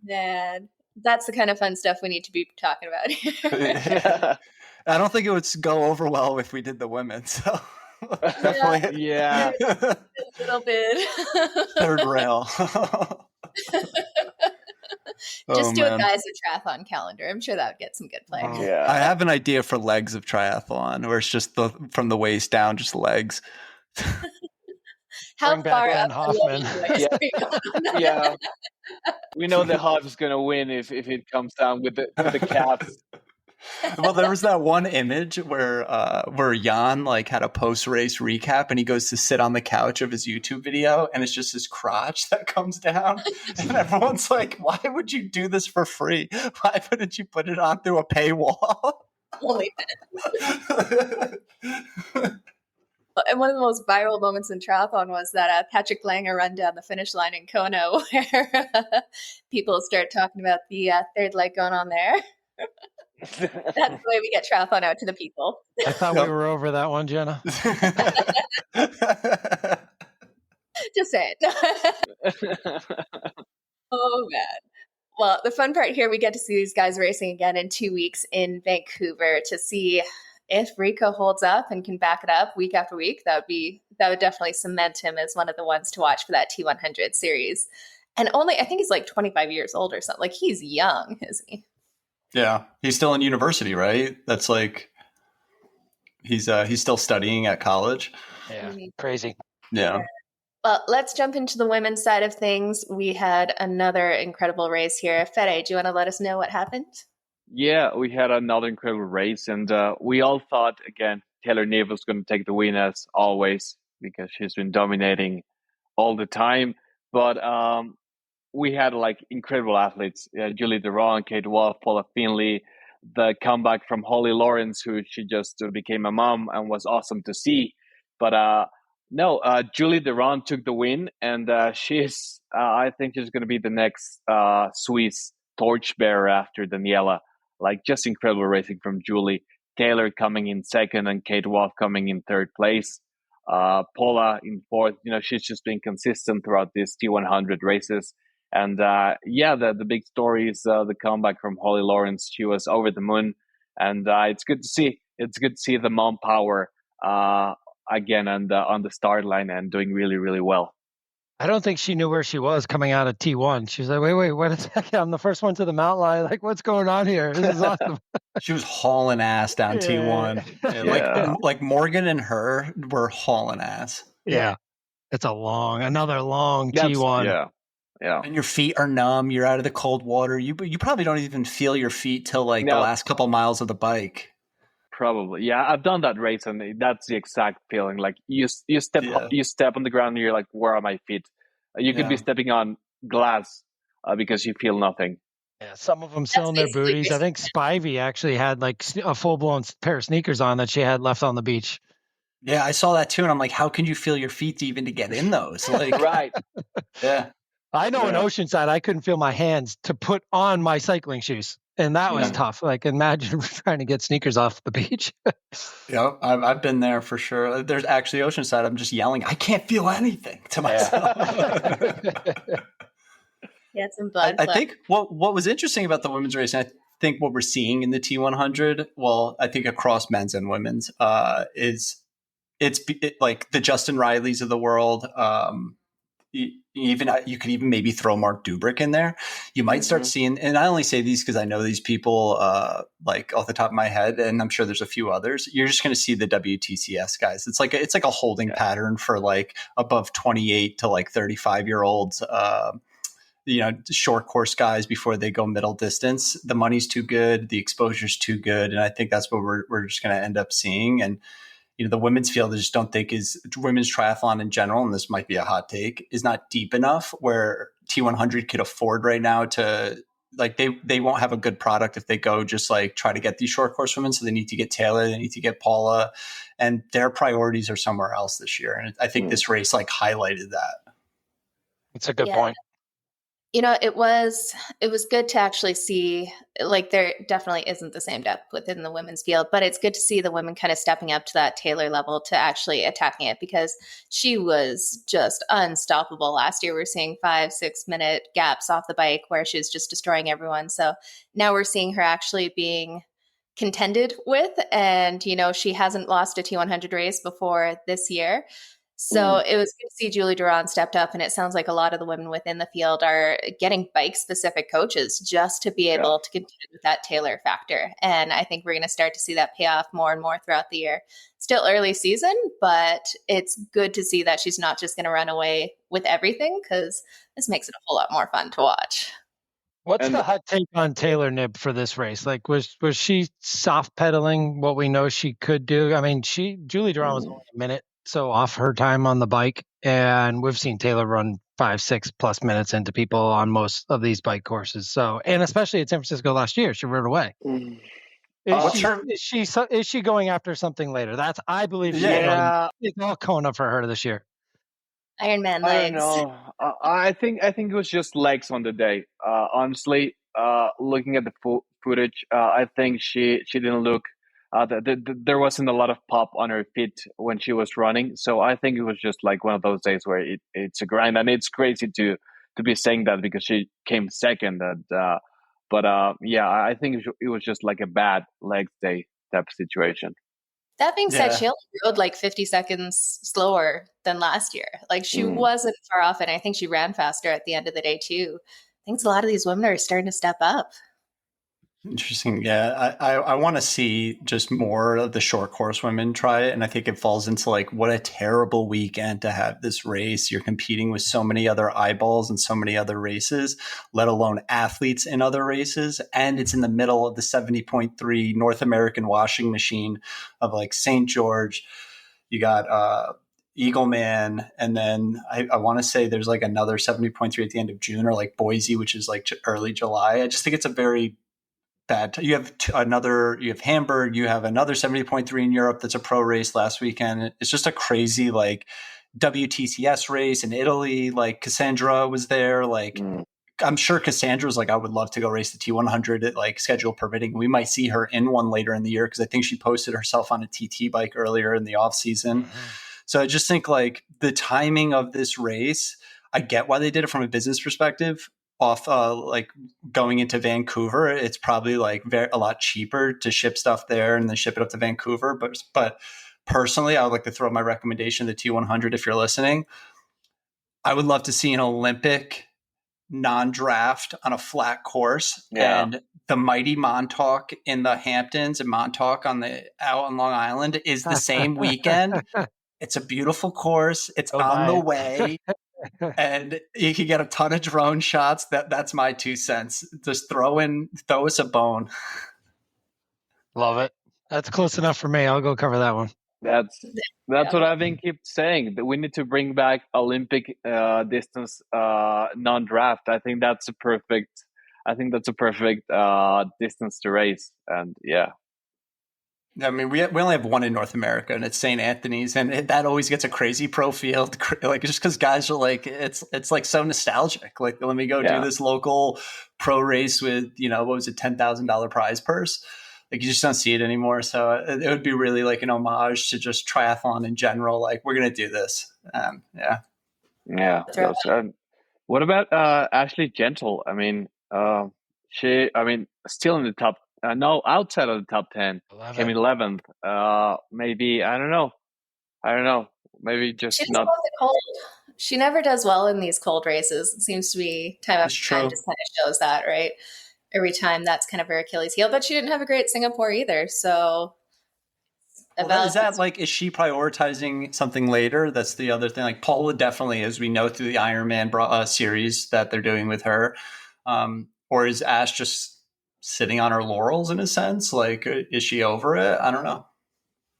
Man, that's the kind of fun stuff we need to be talking about here.
I don't think it would go over well if we did the women, so definitely.
Yeah.
A little bit.
Third rail.
Just do a guys of triathlon calendar. I'm sure that would get some good play.
Yeah.
I have an idea for legs of triathlon, where it's just from the waist down, just legs.
How far up?
Hoffman.
Yeah. We know that Hoff is going to win if it comes down with the calves.
Well, there was that one image where Jan like had a post-race recap and he goes to sit on the couch of his YouTube video and it's just his crotch that comes down and everyone's like, why would you do this for free? Why wouldn't you put it on through a paywall?
Holy And one of the most viral moments in triathlon was that Patrick Langer run down the finish line in Kona where people start talking about the third leg going on there. That's the way we get triathlon out to the people.
I thought we were over that one, Jenna.
Just say it. Oh, man. Well, the fun part here, we get to see these guys racing again in 2 weeks in Vancouver to see if Rico holds up and can back it up week after week, that would definitely cement him as one of the ones to watch for that T100 series. And I think he's like 25 years old or something. Like, he's young, isn't he?
Yeah, he's still in university, right? That's like he's still studying at college.
Yeah, crazy.
Yeah.
Well, let's jump into the women's side of things. We had another incredible race here. Fede, do you want to let us know what happened?
Yeah, we had another incredible race, and we all thought, again, Taylor Knibb was going to take the win as always because she's been dominating all the time. But we had like incredible athletes: Julie Derron, Kate Wolf, Paula Finley, the comeback from Holly Lawrence, who she just became a mom and was awesome to see. But no, Julie Derron took the win, and she's I think she's going to be the next Swiss torchbearer after Daniela. Like, just incredible racing from Julie. Taylor coming in second and Kate Wolf coming in third place. Paula in fourth. She's just been consistent throughout these T100 races. And the big story is the comeback from Holly Lawrence. She was over the moon, and it's good to see. It's good to see the mom power again on the start line and doing really, really well.
I don't think she knew where she was coming out of T1. She was like, wait, wait a second. I'm the first one to the mountain line. Like, what's going on here? This is awesome.
She was hauling ass down T1.
Yeah.
Like Morgan and her were hauling ass.
Yeah. It's another long T1.
Yeah.
And your feet are numb. You're out of the cold water. You probably don't even feel your feet till the last couple miles of the bike.
Probably. Yeah, I've done that race, and that's the exact feeling. Like, you step on the ground and you're like, where are my feet? You could be stepping on glass because you feel nothing.
Yeah, some of them still in their booties. I think Spivey actually had like a full-blown pair of sneakers on that she had left on the beach.
Yeah, I saw that too, and I'm like, how can you feel your feet even to get in those? Like,
Right.
Yeah.
I know in Oceanside, I couldn't feel my hands to put on my cycling shoes. And that was tough. Like, imagine trying to get sneakers off the beach.
Yeah, I've been there for sure. There's actually Oceanside. I'm just yelling, I can't feel anything to myself.
Yeah, some blood.
I think what was interesting about the women's race, and I think what we're seeing in the T100, well, I think across men's and women's, is it's like the Justin Rileys of the world. You could even maybe throw Mark Dubrick in there. You might start seeing, and I only say these because I know these people like off the top of my head, and I'm sure there's a few others. You're just going to see the WTCS guys. It's like a holding pattern for like above 28 to like 35-year-olds. Short course guys before they go middle distance. The money's too good, the exposure's too good, and I think that's what we're just going to end up seeing. And the women's field, I just don't think is women's triathlon in general, and this might be a hot take, is not deep enough where T100 could afford right now to, like, they won't have a good product if they go just like try to get these short course women. So they need to get Taylor, they need to get Paula, and their priorities are somewhere else this year. And I think this race like highlighted that.
It's a good point.
It was good to actually see, like, there definitely isn't the same depth within the women's field, but it's good to see the women kind of stepping up to that Taylor level to actually attacking it, because she was just unstoppable last year. We're seeing 5-6 minute gaps off the bike where she was just destroying everyone. So now we're seeing her actually being contended with, and, she hasn't lost a T100 race before this year. So it was good to see Julie Derron stepped up, and it sounds like a lot of the women within the field are getting bike-specific coaches just to be able to continue with that Taylor factor. And I think we're going to start to see that pay off more and more throughout the year. Still early season, but it's good to see that she's not just going to run away with everything, because this makes it a whole lot more fun to watch.
What's the hot take on Taylor Knibb for this race? Like, was she soft pedaling what we know she could do? I mean, Julie Derron was only a minute so off her time on the bike, and we've seen Taylor run 5-6 plus minutes into people on most of these bike courses. So, and especially at San Francisco last year, she rode away. Is she going after something later? I believe it's all Kona for her this year.
Ironman legs.
I don't know. I think it was just legs on the day. Honestly, looking at the footage, I think she didn't look. There wasn't a lot of pop on her feet when she was running, so I think it was just like one of those days where it's a grind, and it's crazy to be saying that because she came second. I think it was just like a bad legs day type of situation.
That being said, she only rode like 50 seconds slower than last year. Like she wasn't far off, and I think she ran faster at the end of the day too. I think a lot of these women are starting to step up.
Interesting. Yeah. I want to see just more of the short course women try it. And I think it falls into like, what a terrible weekend to have this race. You're competing with so many other eyeballs and so many other races, let alone athletes in other races. And it's in the middle of the 70.3 North American washing machine of like St. George. You got, Eagleman, and then I want to say there's like another 70.3 at the end of June, or like Boise, which is like early July. I just think it's a very bad. You have you have Hamburg, you have another 70.3 in Europe that's a pro race last weekend. It's just a crazy like WTCS race in Italy. Like Cassandra was there. Like I'm sure Cassandra's like, I would love to go race the T100 at like schedule permitting. We might see her in one later in the year because I think she posted herself on a TT bike earlier in the off season. So I just think like the timing of this race, I get why they did it from a business perspective. Off like going into Vancouver, it's probably like a lot cheaper to ship stuff there and then ship it up to Vancouver. But personally, I would like to throw my recommendation to the T100 if you're listening. I would love to see an Olympic non-draft on a flat course, and the mighty Montauk in the Hamptons and Montauk out on Long Island is the same weekend. It's a beautiful course. It's on the way. And you can get a ton of drone shots. That's my 2 cents. Just throw us a bone.
Love it. That's close enough for me. I'll go cover that one.
That's what I've been keep saying, that we need to bring back Olympic distance non-draft. I think that's a perfect distance to race. And
I mean, we only have one in North America, and it's St. Anthony's, and that always gets a crazy pro field. Like just because guys are like, it's like so nostalgic. Like, let me go do this local pro race with what was it, $10,000 prize purse. Like you just don't see it anymore. So it would be really like an homage to just triathlon in general. Like we're gonna do this.
What about Ashley Gentle? I mean, still in the top. No, outside of the top 10, 11. Came 11th. Maybe I don't know. Maybe just
she
not.
The cold. She never does well in these cold races. It seems to be time after time just kind of shows that, right? Every time that's kind of her Achilles heel. But she didn't have a great Singapore either. So
is that like, is she prioritizing something later? That's the other thing. Like Paula definitely, as we know through the Ironman series that they're doing with her, or is Ash just sitting on her laurels in a sense? Like, is she over it? I don't know.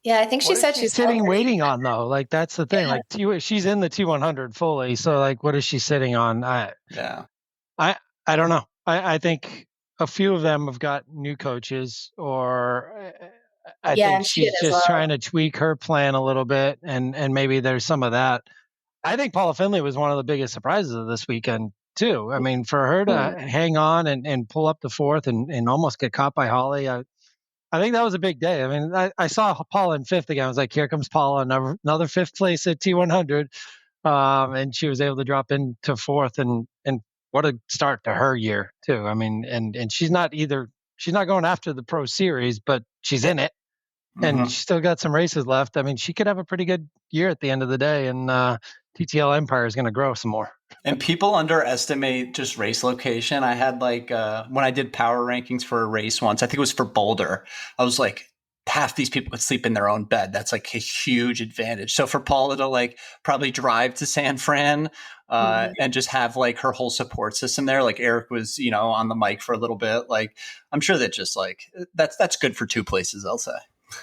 Yeah, I think she said she's
sitting waiting on though. Like that's the thing. Like she's in the T100 fully. So like, what is she sitting on? I don't know. I think a few of them have got new coaches, or I think she's just trying to tweak her plan a little bit, and maybe there's some of that. I think Paula Findlay was one of the biggest surprises of this weekend too. I mean, for her to hang on and pull up the fourth and almost get caught by Holly, I think that was a big day. I mean, I saw Paula in fifth again. I was like, here comes Paula, another fifth place at T100. And she was able to drop into fourth, and what a start to her year too. I mean, and she's not going after the pro series, but she's in it, and she's still got some races left. I mean, she could have a pretty good year at the end of the day, and TTL Empire is going to grow some more.
And people underestimate just race location. I had like, when I did power rankings for a race once, I think it was for Boulder, I was like, half these people could sleep in their own bed. That's like a huge advantage. So for Paula to like probably drive to San Fran and just have like her whole support system there, like Eric was, on the mic for a little bit. Like, I'm sure that just like, that's good for two places, I'll say.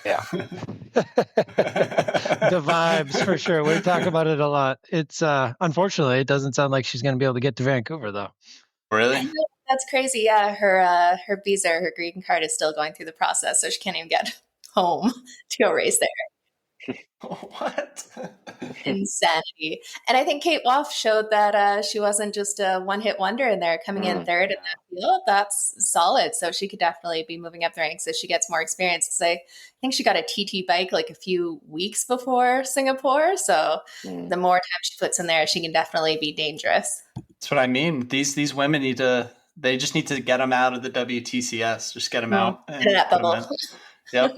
Yeah. The vibes for sure. We talk about it a lot. It's unfortunately, it doesn't sound like she's going to be able to get to Vancouver though.
Really?
That's crazy. Yeah. Her visa, her green card is still going through the process. So she can't even get home to go race there.
What?
Insanity. And I think Kate Woff showed that she wasn't just a one-hit wonder in there, coming in third in that field. That's solid. So she could definitely be moving up the ranks as she gets more experience. Because I think she got a TT bike like a few weeks before Singapore. So the more time she puts in there, she can definitely be dangerous.
That's what I mean. These women they just need to get them out of the WTCS. Just get them out.
And that bubble.
Yep.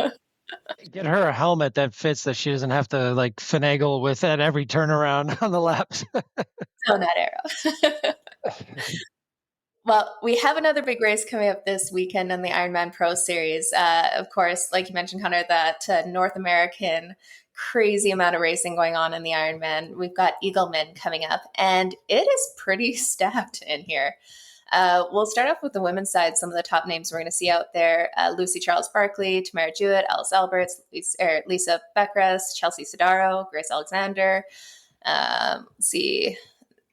Get her a helmet that fits that she doesn't have to like finagle with at every turnaround on the laps.
So not arrow. Well, we have another big race coming up this weekend on the Ironman Pro Series. Of course, like you mentioned, Conor, that North American crazy amount of racing going on in the Ironman. We've got Eagleman coming up, and it is pretty stacked in here. We'll start off with the women's side. Some of the top names we're going to see out there: Lucy Charles Barkley, Tamara Jewett, Alice Alberts, Lisa Beckres, Chelsea Sodaro, Grace Alexander. Let's see.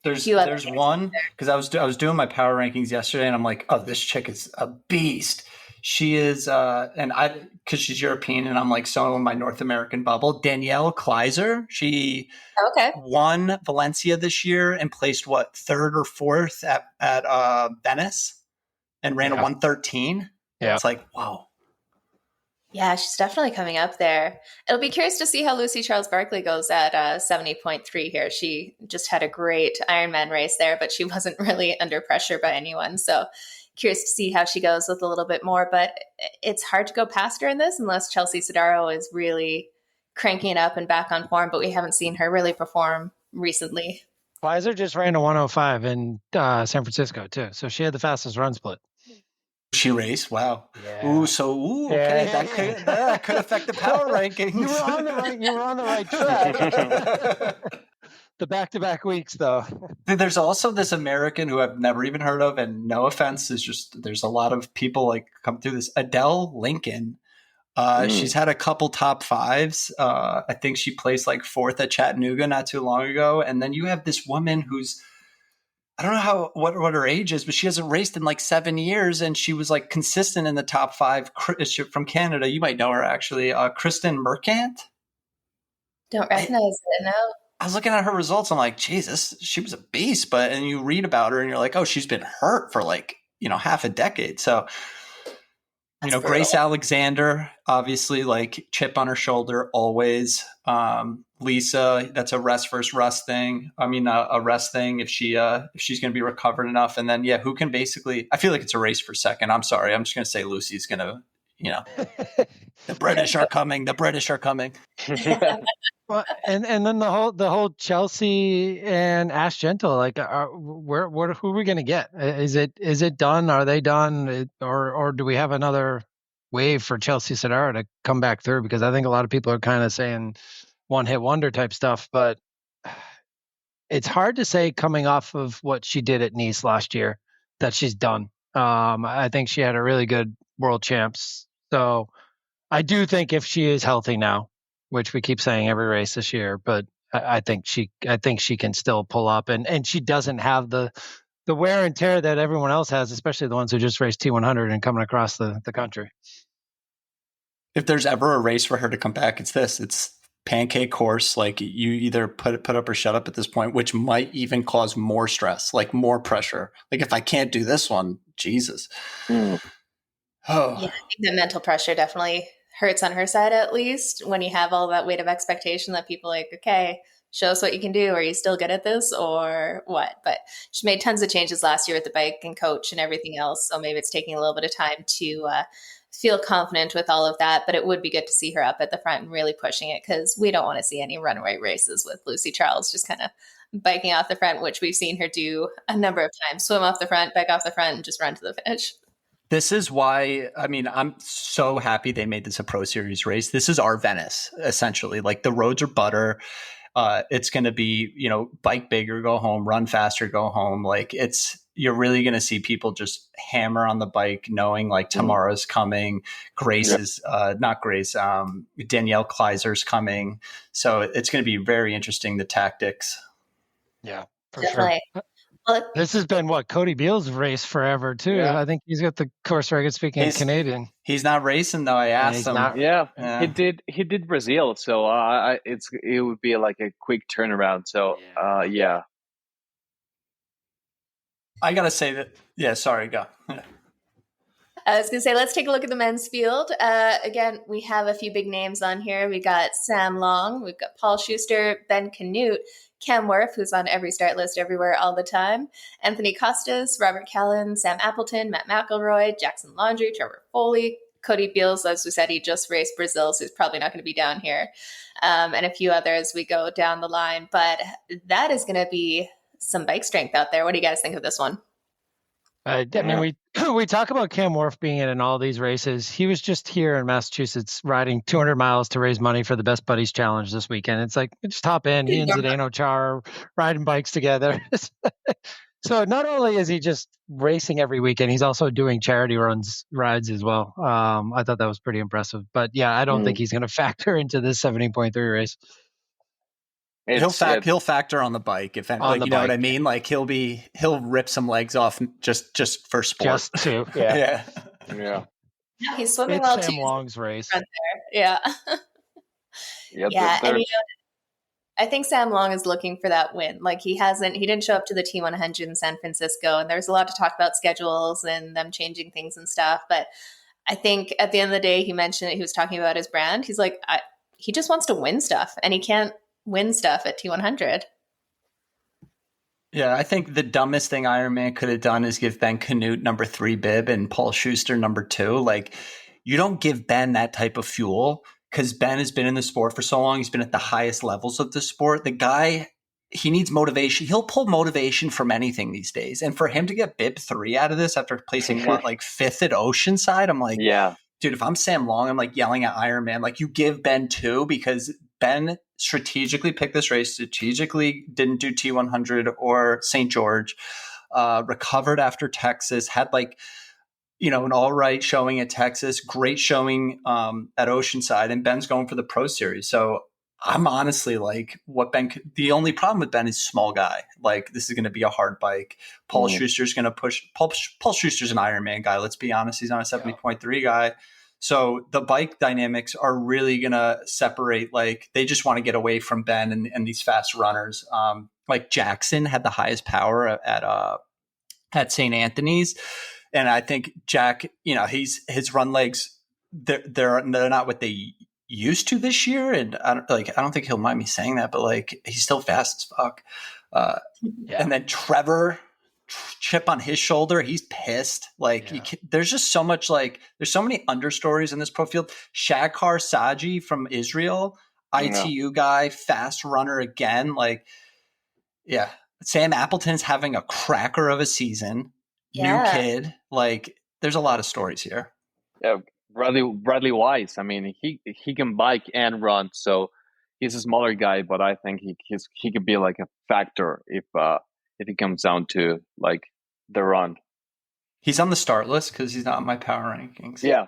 There's one, because I was doing my power rankings yesterday, and I'm like, oh, this chick is a beast. She is, because she's European, and I'm like so in my North American bubble. Danielle Kleiser, she won Valencia this year and placed third or fourth at Venice, and ran a 1:13. Yeah, it's like wow.
Yeah, she's definitely coming up there. It'll be curious to see how Lucy Charles Barkley goes at 70.3 here. She just had a great Ironman race there, but she wasn't really under pressure by anyone. So curious to see how she goes with a little bit more. But it's hard to go past her in this unless Chelsea Sodaro is really cranking it up and back on form. But we haven't seen her really perform recently.
Pfizer just ran a 105 in San Francisco too. So she had the fastest run split.
She raced. Wow. Yeah. Okay. That could affect the power rankings.
You were on the right track. The back-to-back weeks, though.
There's also this American who I've never even heard of, and no offense, there's a lot of people like come through this. Adele Lincoln. She's had a couple top fives. I think she placed like fourth at Chattanooga not too long ago. And then you have this woman who's, I don't know what her age is, but she hasn't raced in like 7 years, and she was like consistent in the top five. From Canada, you might know her actually. Kristen Mercant.
Don't recognize it, no.
I was looking at her results. I'm like, Jesus, she was a beast. And you read about her, and you're like, oh, she's been hurt for like half a decade. So, that's Grace Alexander, obviously, like chip on her shoulder always. Lisa, that's a rest versus rust thing. I mean, a rest thing if she's going to be recovered enough. And then, who can basically, I feel like it's a race for second. I'm sorry. I'm just going to say Lucy's going to, the British are coming. The British are coming.
Well, and then the whole Chelsea and Ash Gentle, like, who are we going to get? Is it done? Are they done? Or do we have another wave for Chelsea Sodaro to come back through? Because I think a lot of people are kind of saying one hit wonder type stuff, but it's hard to say coming off of what she did at Nice last year that she's done. I think she had a really good world champs. So I do think if she is healthy now, which we keep saying every race this year, but I think she can still pull up, and she doesn't have the wear and tear that everyone else has, especially the ones who just raced T100 and coming across the country.
If there's ever a race for her to come back, it's this. It's pancake course. Like you either put up or shut up at this point, which might even cause more stress, like more pressure. Like if I can't do this one, Jesus. Oh,
yeah, I think the mental pressure definitely hurts on her side, at least when you have all that weight of expectation that people are like, okay, show us what you can do. Are you still good at this or what? But she made tons of changes last year with the bike and coach and everything else. So maybe it's taking a little bit of time to feel confident with all of that. But it would be good to see her up at the front and really pushing it, because we don't want to see any runaway races with Lucy Charles just kind of biking off the front, which we've seen her do a number of times. Swim off the front, bike off the front, and just run to the finish.
This is why, I mean, I'm so happy they made this a Pro Series race. This is our Venice, essentially. Like the roads are butter. It's going to be, bike bigger, go home, run faster, go home. Like you're really going to see people just hammer on the bike, knowing like tomorrow's coming. Danielle Kleiser's coming. So it's going to be very interesting, the tactics.
Yeah, for
definitely.
Sure. This has been Cody Beale's race forever too. Yeah. I think he's got the course record speaking Canadian.
He's not racing though. I asked him.
Yeah, he did Brazil, so it would be like a quick turnaround. So yeah.
I gotta say that. Yeah, sorry, go.
I was going to say, let's take a look at the men's field. Again, we have a few big names on here. We got Sam Long, we've got Paul Schuster, Ben Canute, Cam Worth, who's on every start list everywhere all the time, Anthony Costas, Robert Callan, Sam Appleton, Matt McElroy, Jackson Laundrie, Trevor Foley, Cody Beals, as we said, he just raced Brazil, so he's probably not going to be down here. And a few others we go down the line. But that is going to be some bike strength out there. What do you guys think of this one?
I mean, we talk about Cam Wharf being in all these races. He was just here in Massachusetts riding 200 miles to raise money for the Best Buddies Challenge this weekend. It's like, just hop in. He and Zdeno Char riding bikes together. So not only is he just racing every weekend, he's also doing charity rides as well. I thought that was pretty impressive. But yeah, I don't think he's going to factor into this 70.3 race.
He'll factor on the bike, if anything. Like, you know what I mean? Like he'll rip some legs off just for sport.
Just to, yeah.
Yeah.
He's swimming
it's
well
Sam
too.
Long's race.
Yeah.
Yeah.
And I think Sam Long is looking for that win. Like he didn't show up to the T100 in San Francisco, and there's a lot to talk about schedules and them changing things and stuff. But I think at the end of the day, he mentioned it. He was talking about his brand. He's like, he just wants to win stuff, and he can't win stuff at T100.
Yeah, I think the dumbest thing Ironman could have done is give Ben Canute number 3 bib and Paul Schuster number 2. Like, you don't give Ben that type of fuel because Ben has been in the sport for so long. He's been at the highest levels of the sport. The guy, he needs motivation. He'll pull motivation from anything these days. And for him to get bib 3 out of this after placing 5th at Oceanside, I'm like, dude, if I'm Sam Long, I'm like yelling at Ironman, like, you give Ben 2 because Ben strategically picked this race, strategically didn't do T100 or St. George, recovered after Texas, had an all right showing at Texas, great showing at Oceanside, and Ben's going for the Pro Series. So I'm honestly like, the only problem with Ben is small guy. Like, this is going to be a hard bike. Paul Schuster's going to push. Paul Schuster's an Ironman guy. Let's be honest. He's on a 70.3 guy. So the bike dynamics are really going to separate. Like, they just want to get away from Ben and these fast runners. Like Jackson had the highest power at St. Anthony's. And I think Jack, his run legs, they're not what they used to this year. And I don't think he'll mind me saying that, but like, he's still fast as fuck. And then Trevor, chip on his shoulder, he's pissed. Like, there's just so much, like, there's so many understories in this pro field. Shakhar Saji from Israel, ITU guy, fast runner again. Like, Sam Appleton's having a cracker of a season. New kid. Like, there's a lot of stories here.
Yeah, Bradley Wise. I mean, he can bike and run, so he's a smaller guy, but I think he could be like a factor if it comes down to like the run.
He's on the start list because he's not in my power rankings.
Yeah.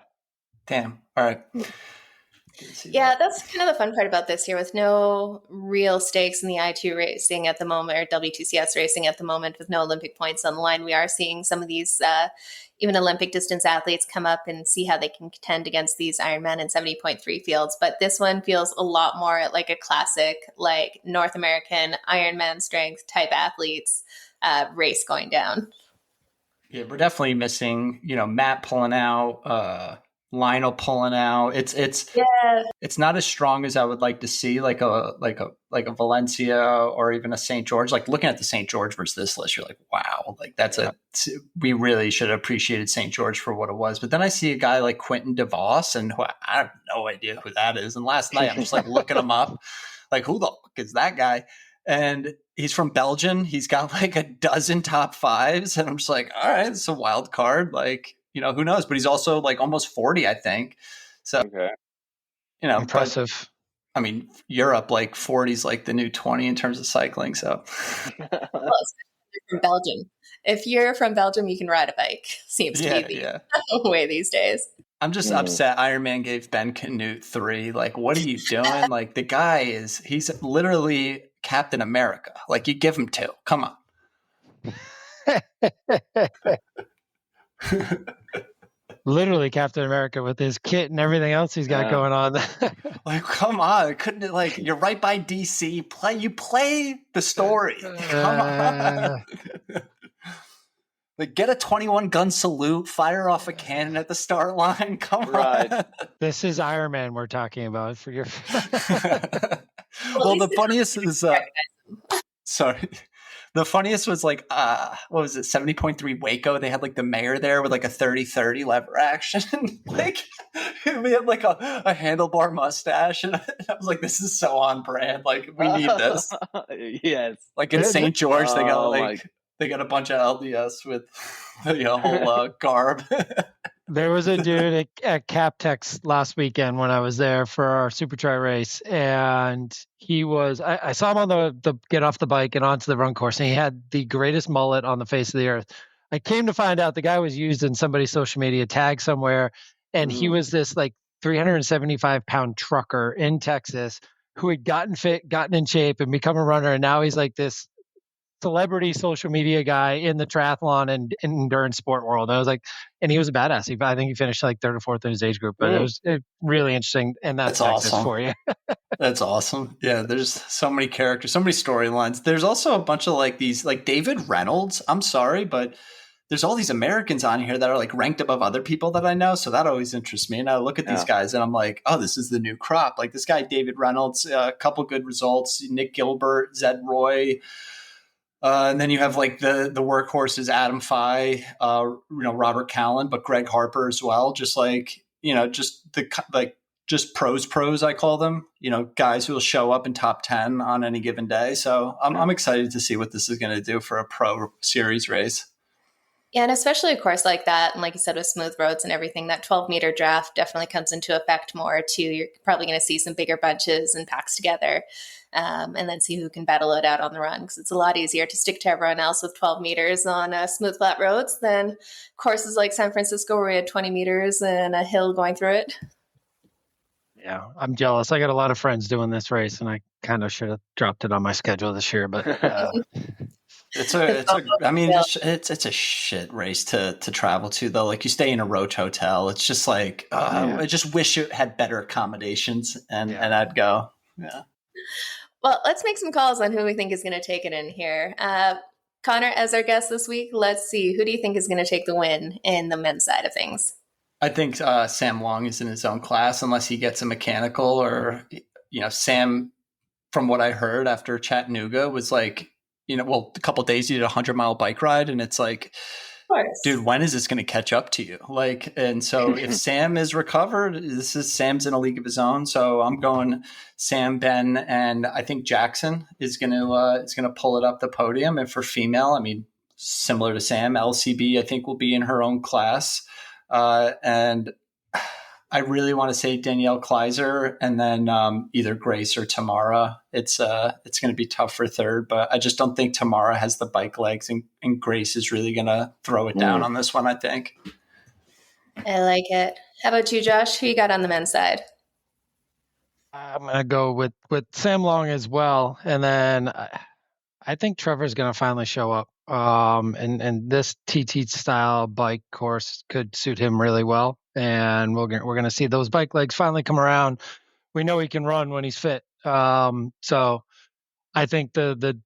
Damn. All right.
Yeah, that's kind of the fun part about this year, with no real stakes in the I2 racing at the moment, or WTCS racing at the moment, with no Olympic points on the line. We are seeing some of these even Olympic distance athletes come up and see how they can contend against these Ironman and 70.3 fields. But this one feels a lot more like a classic, like North American Ironman strength type athletes race going down.
Yeah, we're definitely missing, Matt pulling out, Lionel pulling out. It's not as strong as I would like to see, like a Valencia or even a St. George. Like, looking at the St. George versus this list, you're like, wow, like we really should have appreciated St. George for what it was. But then I see a guy like Quentin DeVos, and I have no idea who that is. And last night I'm just like looking him up, like, who the fuck is that guy? And he's from Belgium. He's got like a dozen top 5s, and I'm just like, all right, it's a wild card. Like, who knows? But he's also like almost 40, I think. So,
impressive.
But, I mean, Europe, like 40 is like the new 20 in terms of cycling. So,
from Belgium. If you're from Belgium, you can ride a bike. Seems to be the way these days.
I'm just upset Ironman gave Ben Canute 3. Like, what are you doing? Like, the guy he's literally Captain America. Like, you give him 2. Come on.
Literally Captain America with his kit and everything else he's got going on.
Like, come on. Couldn't it, like, you're right by DC. You play the story. Come on. Like, get a 21 gun salute, fire off a cannon at the start line. Come on.
This is Ironman we're talking about for your.
Well, the funniest is sorry. The funniest was like, what was it, 70.3 Waco? They had like the mayor there with like a 30-30 lever action. Like, we had like a handlebar mustache. And I was like, this is so on brand. Like, we need this.
Yes.
Like in St. George, they got
Oh,
like, they got a bunch of LDS with the whole garb.
There was a dude at Captex last weekend when I was there for our Super Tri race, and he was, I saw him on the get off the bike and onto the run course, and he had the greatest mullet on the face of the earth. I came to find out the guy was used in somebody's social media tag somewhere, and he was this like 375-pound trucker in Texas who had gotten fit, gotten in shape, and become a runner, and now he's like this celebrity social media guy in the triathlon and endurance sport world. I was like, and he was a badass. I think he finished like third or fourth in his age group, but it was really interesting. And that's Texas
awesome
for you.
That's awesome. Yeah, there's so many characters, so many storylines. There's also a bunch of like these, like David Reynolds. I'm sorry, but there's all these Americans on here that are like ranked above other people that I know. So that always interests me. And I look at these guys and I'm like, oh, this is the new crop. Like this guy, David Reynolds, a couple good results. Nick Gilbert, Zed Roy. And then you have like the workhorses, Adam Fye, Robert Callan, but Greg Harper as well. Just like, just the just pros, I call them, guys who will show up in top 10 on any given day. So I'm excited to see what this is going to do for a pro series race.
Yeah, and especially a course like that, and like you said, with smooth roads and everything, that 12-meter draft definitely comes into effect more too. You're probably going to see some bigger bunches and packs together, and then see who can battle it out on the run, because it's a lot easier to stick to everyone else with 12 meters on smooth, flat roads than courses like San Francisco where we had 20 meters and a hill going through it.
Yeah, I'm jealous. I got a lot of friends doing this race, and I kind of should have dropped it on my schedule this year, but...
It's a shit race to travel to though. Like you stay in a roach hotel. It's just like, I just wish it had better accommodations and I'd go. Yeah.
Well, let's make some calls on who we think is going to take it in here. Conor, as our guest this week, let's see. Who do you think is going to take the win in the men's side of things?
I think Sam Long is in his own class unless he gets a mechanical or, Sam, from what I heard after Chattanooga was like, a couple of days you did a 100-mile bike ride, and it's like, dude, when is this going to catch up to you? Like, and so if Sam is recovered, Sam's in a league of his own. So I'm going Sam, Ben, and I think Jackson is going to pull it up the podium. And for female, I mean, similar to Sam, LCB I think will be in her own class, and I really want to say Danielle Kleiser and then either Grace or Tamara. It's going to be tough for third, but I just don't think Tamara has the bike legs and Grace is really going to throw it down on this one, I think.
I like it. How about you, Josh? Who you got on the men's side?
I'm going to go with Sam Long as well. And then I think Trevor's going to finally show up. And this TT style bike course could suit him really well. And we're going to see those bike legs finally come around. We know he can run when he's fit. So I think the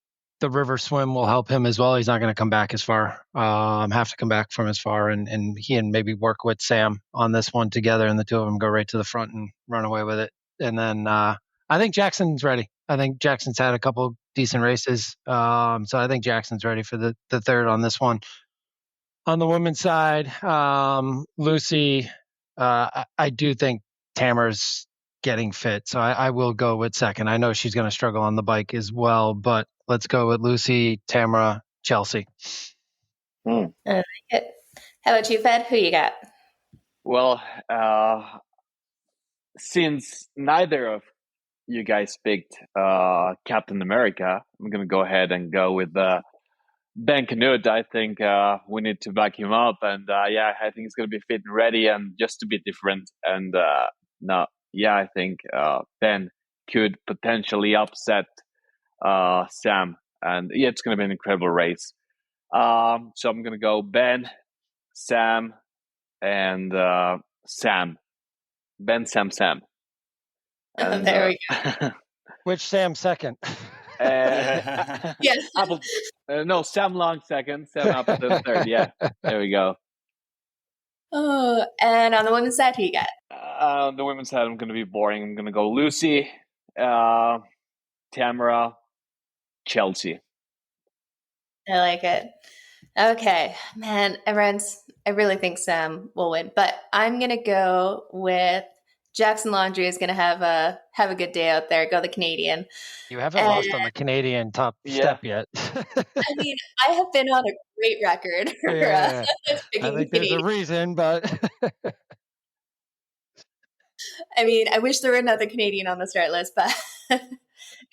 river swim will help him as well. He's not going to come back as far, have to come back from as far. And he and maybe work with Sam on this one together. And the two of them go right to the front and run away with it. And then I think Jackson's ready. I think Jackson's had a couple decent races. So I think Jackson's ready for the third on this one. On the women's side, Lucy, I do think Tamara's getting fit. So I will go with second. I know she's going to struggle on the bike as well, but let's go with Lucy, Tamara, Chelsea.
I like it. How about you, Fed? Who you got?
Well, since neither of you guys picked Captain America, I'm going to go ahead and go with Ben Canute. I think we need to back him up. And I think he's going to be fit and ready and just to be different. And I think Ben could potentially upset Sam. And it's going to be an incredible race. So I'm going to go Ben, Sam, and Sam. Ben, Sam. And,
there we go.
Which Sam second?
Yes.
No, Sam Long second, Sam Appleton third. Yeah, there we go.
Oh, and on the women's side, who you got?
On the women's side, I'm going to be boring. I'm going to go Lucy, Tamara, Chelsea.
I like it. Okay, man, I really think Sam will win, but I'm going to go with Jackson Laundry is going to have a good day out there. Go the Canadian.
You haven't lost on the Canadian top step yet.
I mean, I have been on a great record for
I
picking
think there's
Canadian.
a reason, but
I mean, I wish there were another Canadian on the start list, but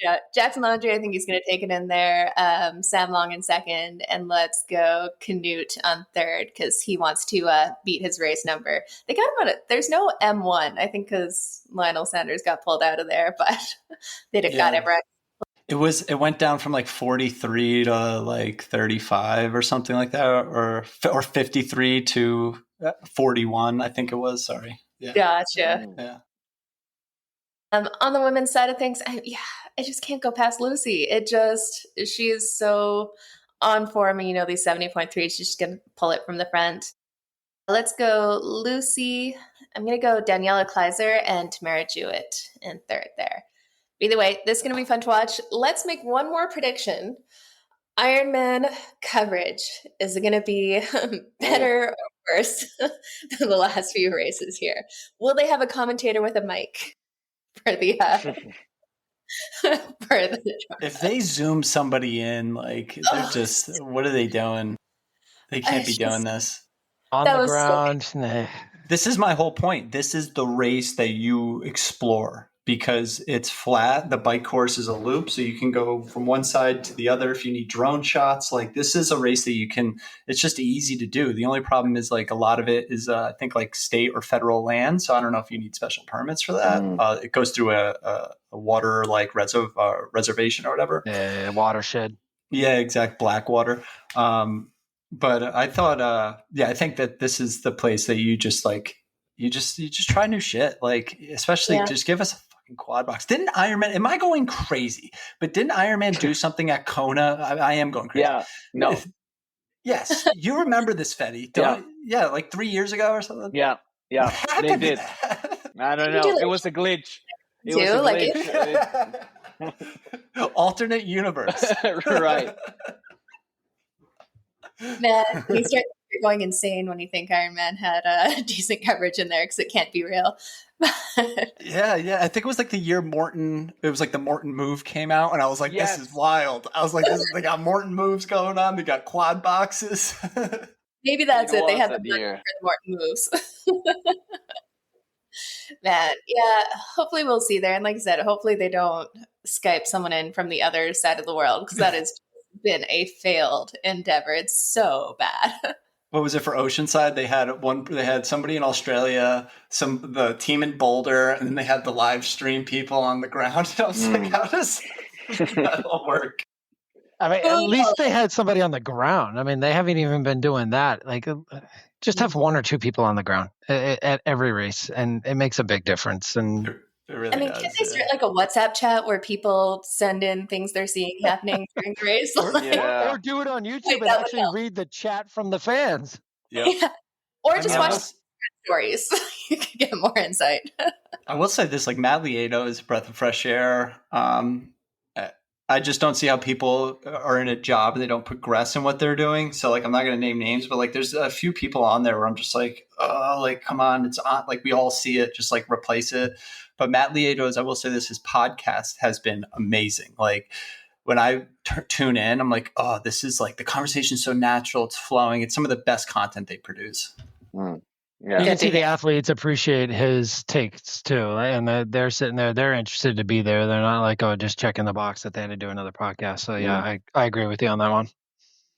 yeah, Jackson Laundry, I think he's going to take it in there. Sam Long in second, and let's go Canute on third because he wants to beat his race number. They got him on it. There's no M1, I think, because Lionel Sanders got pulled out of there, but they got him right.
It went down from like 43 to like 35 or something like that, or 53 to 41, I think it was. Sorry. Yeah.
Gotcha.
Yeah.
On the women's side of things, I just can't go past Lucy. She is so on form, and these 70.3, she's just going to pull it from the front. Let's go Lucy. I'm going to go Daniela Kleiser and Tamara Jewett in third there. Either way, this is going to be fun to watch. Let's make one more prediction. Ironman coverage. Is it going to be better or worse than the last few races here? Will they have a commentator with a mic for the
if they zoom somebody in, like they're just what are they doing? They can't be doing this
on the ground.
This is my whole point. This is the race that you explore because it's flat. The bike course is a loop, so you can go from one side to the other if you need drone shots. Like this is a race that you can. It's just easy to do. The only problem is like a lot of it is I think like state or federal land. So I don't know if you need special permits for that. It goes through a water like reservation or whatever.
Yeah, watershed.
Yeah, exact Blackwater. But I thought, I think that this is the place that you just like, you just try new shit. Like, especially just give us a fucking quad box. Didn't Ironman, am I going crazy? But didn't Ironman do something at Kona? I am going crazy.
Yeah, no.
Yes. You remember this, Fede. Yeah, like 3 years ago or something.
Yeah, they did. I don't know. It was a glitch. It was a
glitch. Alternate universe.
Right.
Man, you start going insane when you think Ironman had decent coverage in there because it can't be real.
Yeah. I think it was like the year it was like the Morton move came out, and I was like, this is wild. I was like, they got Morton moves going on. They got quad boxes.
Maybe that's it. They had the money for the Morton moves. Man, yeah, hopefully we'll see there. And like I said, hopefully they don't Skype someone in from the other side of the world because that has been a failed endeavor. It's so bad.
What was it for Oceanside? They had somebody in Australia, the team in Boulder, and then they had the live stream people on the ground. I was like, how does that all work?
I mean, at least they had somebody on the ground. I mean, they haven't even been doing that. Like, just have one or two people on the ground at every race, and it makes a big difference. And
really
can they start like a WhatsApp chat where people send in things they're seeing happening during the race?
Or do it on YouTube and actually read the chat from the fans.
Yeah. Or just watch stories. You can get more insight.
I will say this, like Matt Lieto is a breath of fresh air. I just don't see how people are in a job and they don't progress in what they're doing. So like, I'm not going to name names, but like there's a few people on there where I'm just like, oh, like, come on, it's on. Like we all see it, just like replace it. But Matt Lieto's, I will say this, his podcast has been amazing. Like when I tune in, I'm like, oh, this is like the conversation's so natural. It's flowing. It's some of the best content they produce.
Yeah. You can see the athletes appreciate his takes too. And they're sitting there, they're interested to be there. They're not like, oh, just checking the box that they had to do another podcast. So I agree with you on that one.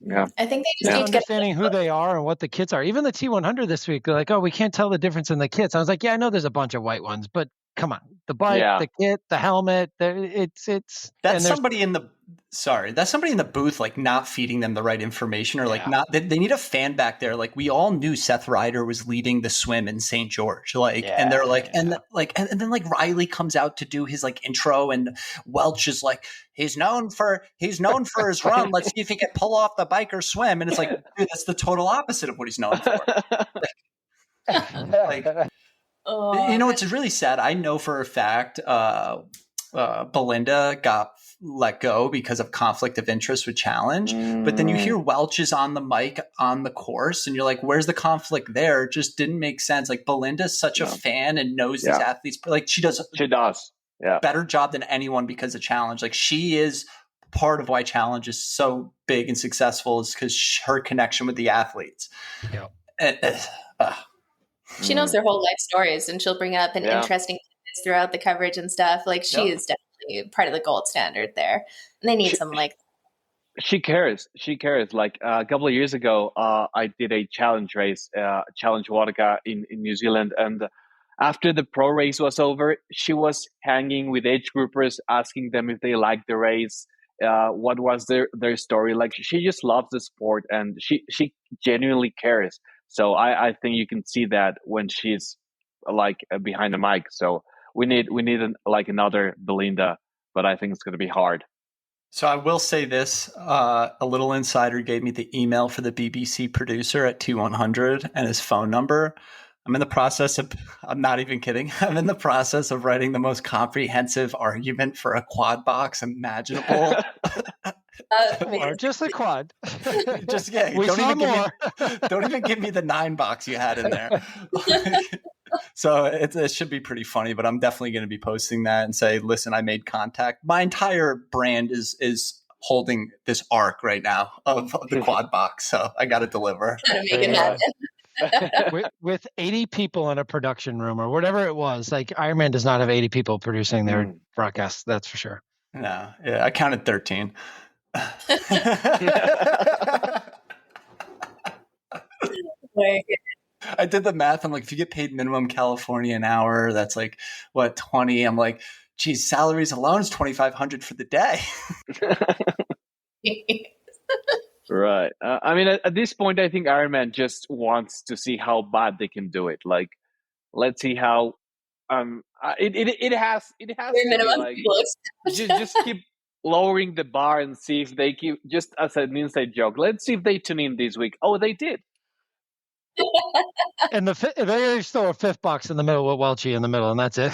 Yeah.
I think they just need to
understanding who they are and what the kits are. Even the T100 this week, they're like, oh, we can't tell the difference in the kits. I was like, yeah, I know there's a bunch of white ones, but come on, the bike, the kit, the helmet,
that's somebody in the booth, like not feeding them the right information or like not, they need a fan back there. Like we all knew Seth Ryder was leading the swim in St. George, and they're like, and then like Riley comes out to do his like intro and Welch is like, he's known for his run. Let's see if he can pull off the bike or swim. And it's like, dude, that's the total opposite of what he's known for. You know, it's really sad. I know for a fact, Belinda got let go because of conflict of interest with challenge. But then you hear Welch is on the mic on the course and you're like, where's the conflict there? It just didn't make sense. Like Belinda's such a fan and knows these athletes. Like she does better job than anyone because of challenge. Like she is part of why challenge is so big and successful is because her connection with the athletes.
She knows their whole life stories and she'll bring up an interesting tidbits throughout the coverage and stuff. Like she is definitely part of the gold standard there. And they need some like
she cares. Like a couple of years ago, I did a challenge race, Challenge Vodka in New Zealand. And after the pro race was over, she was hanging with age groupers, asking them if they liked the race, what was their story. Like she just loves the sport and she genuinely cares. So I think you can see that when she's like behind the mic. So we need like another Belinda, but I think it's going to be hard.
So I will say this, a little insider gave me the email for the BBC producer at T100 and his phone number. I'm not even kidding. I'm in the process of writing the most comprehensive argument for a quad box imaginable.
Or just a quad.
Don't even give me the 9 box you had in there. So it should be pretty funny, but I'm definitely going to be posting that and say, listen, I made contact. My entire brand is holding this arc right now of the quad box. So I got to deliver.
Gotta make it happen.
with 80 people in a production room or whatever it was, like Ironman does not have 80 people producing their broadcasts. That's for sure.
No. Yeah. I counted 13. I did the math. I'm like, if you get paid minimum California an hour, that's like what, 20. I'm like, geez, salaries alone is $2,500 for the day.
Right. I mean, at this point, I think Ironman just wants to see how bad they can do it. Like, let's see how. It has to be like, just keep lowering the bar and see if they keep, just as an inside joke. Let's see if they tune in this week. Oh, they did.
And they throw a 5th box in the middle with Welchie in the middle, and that's it.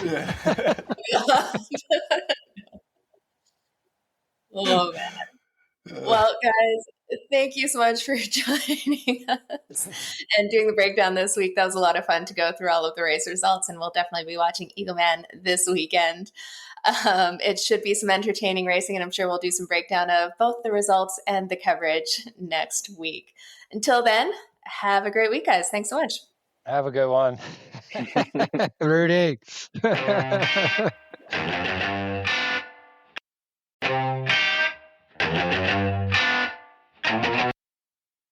Oh man. Well, guys, thank you so much for joining us and doing the breakdown this week. That was a lot of fun to go through all of the race results, and we'll definitely be watching Eagleman this weekend. It should be some entertaining racing, and I'm sure we'll do some breakdown of both the results and the coverage next week. Until then, have a great week, guys. Thanks so much.
Have a good one. Rudy.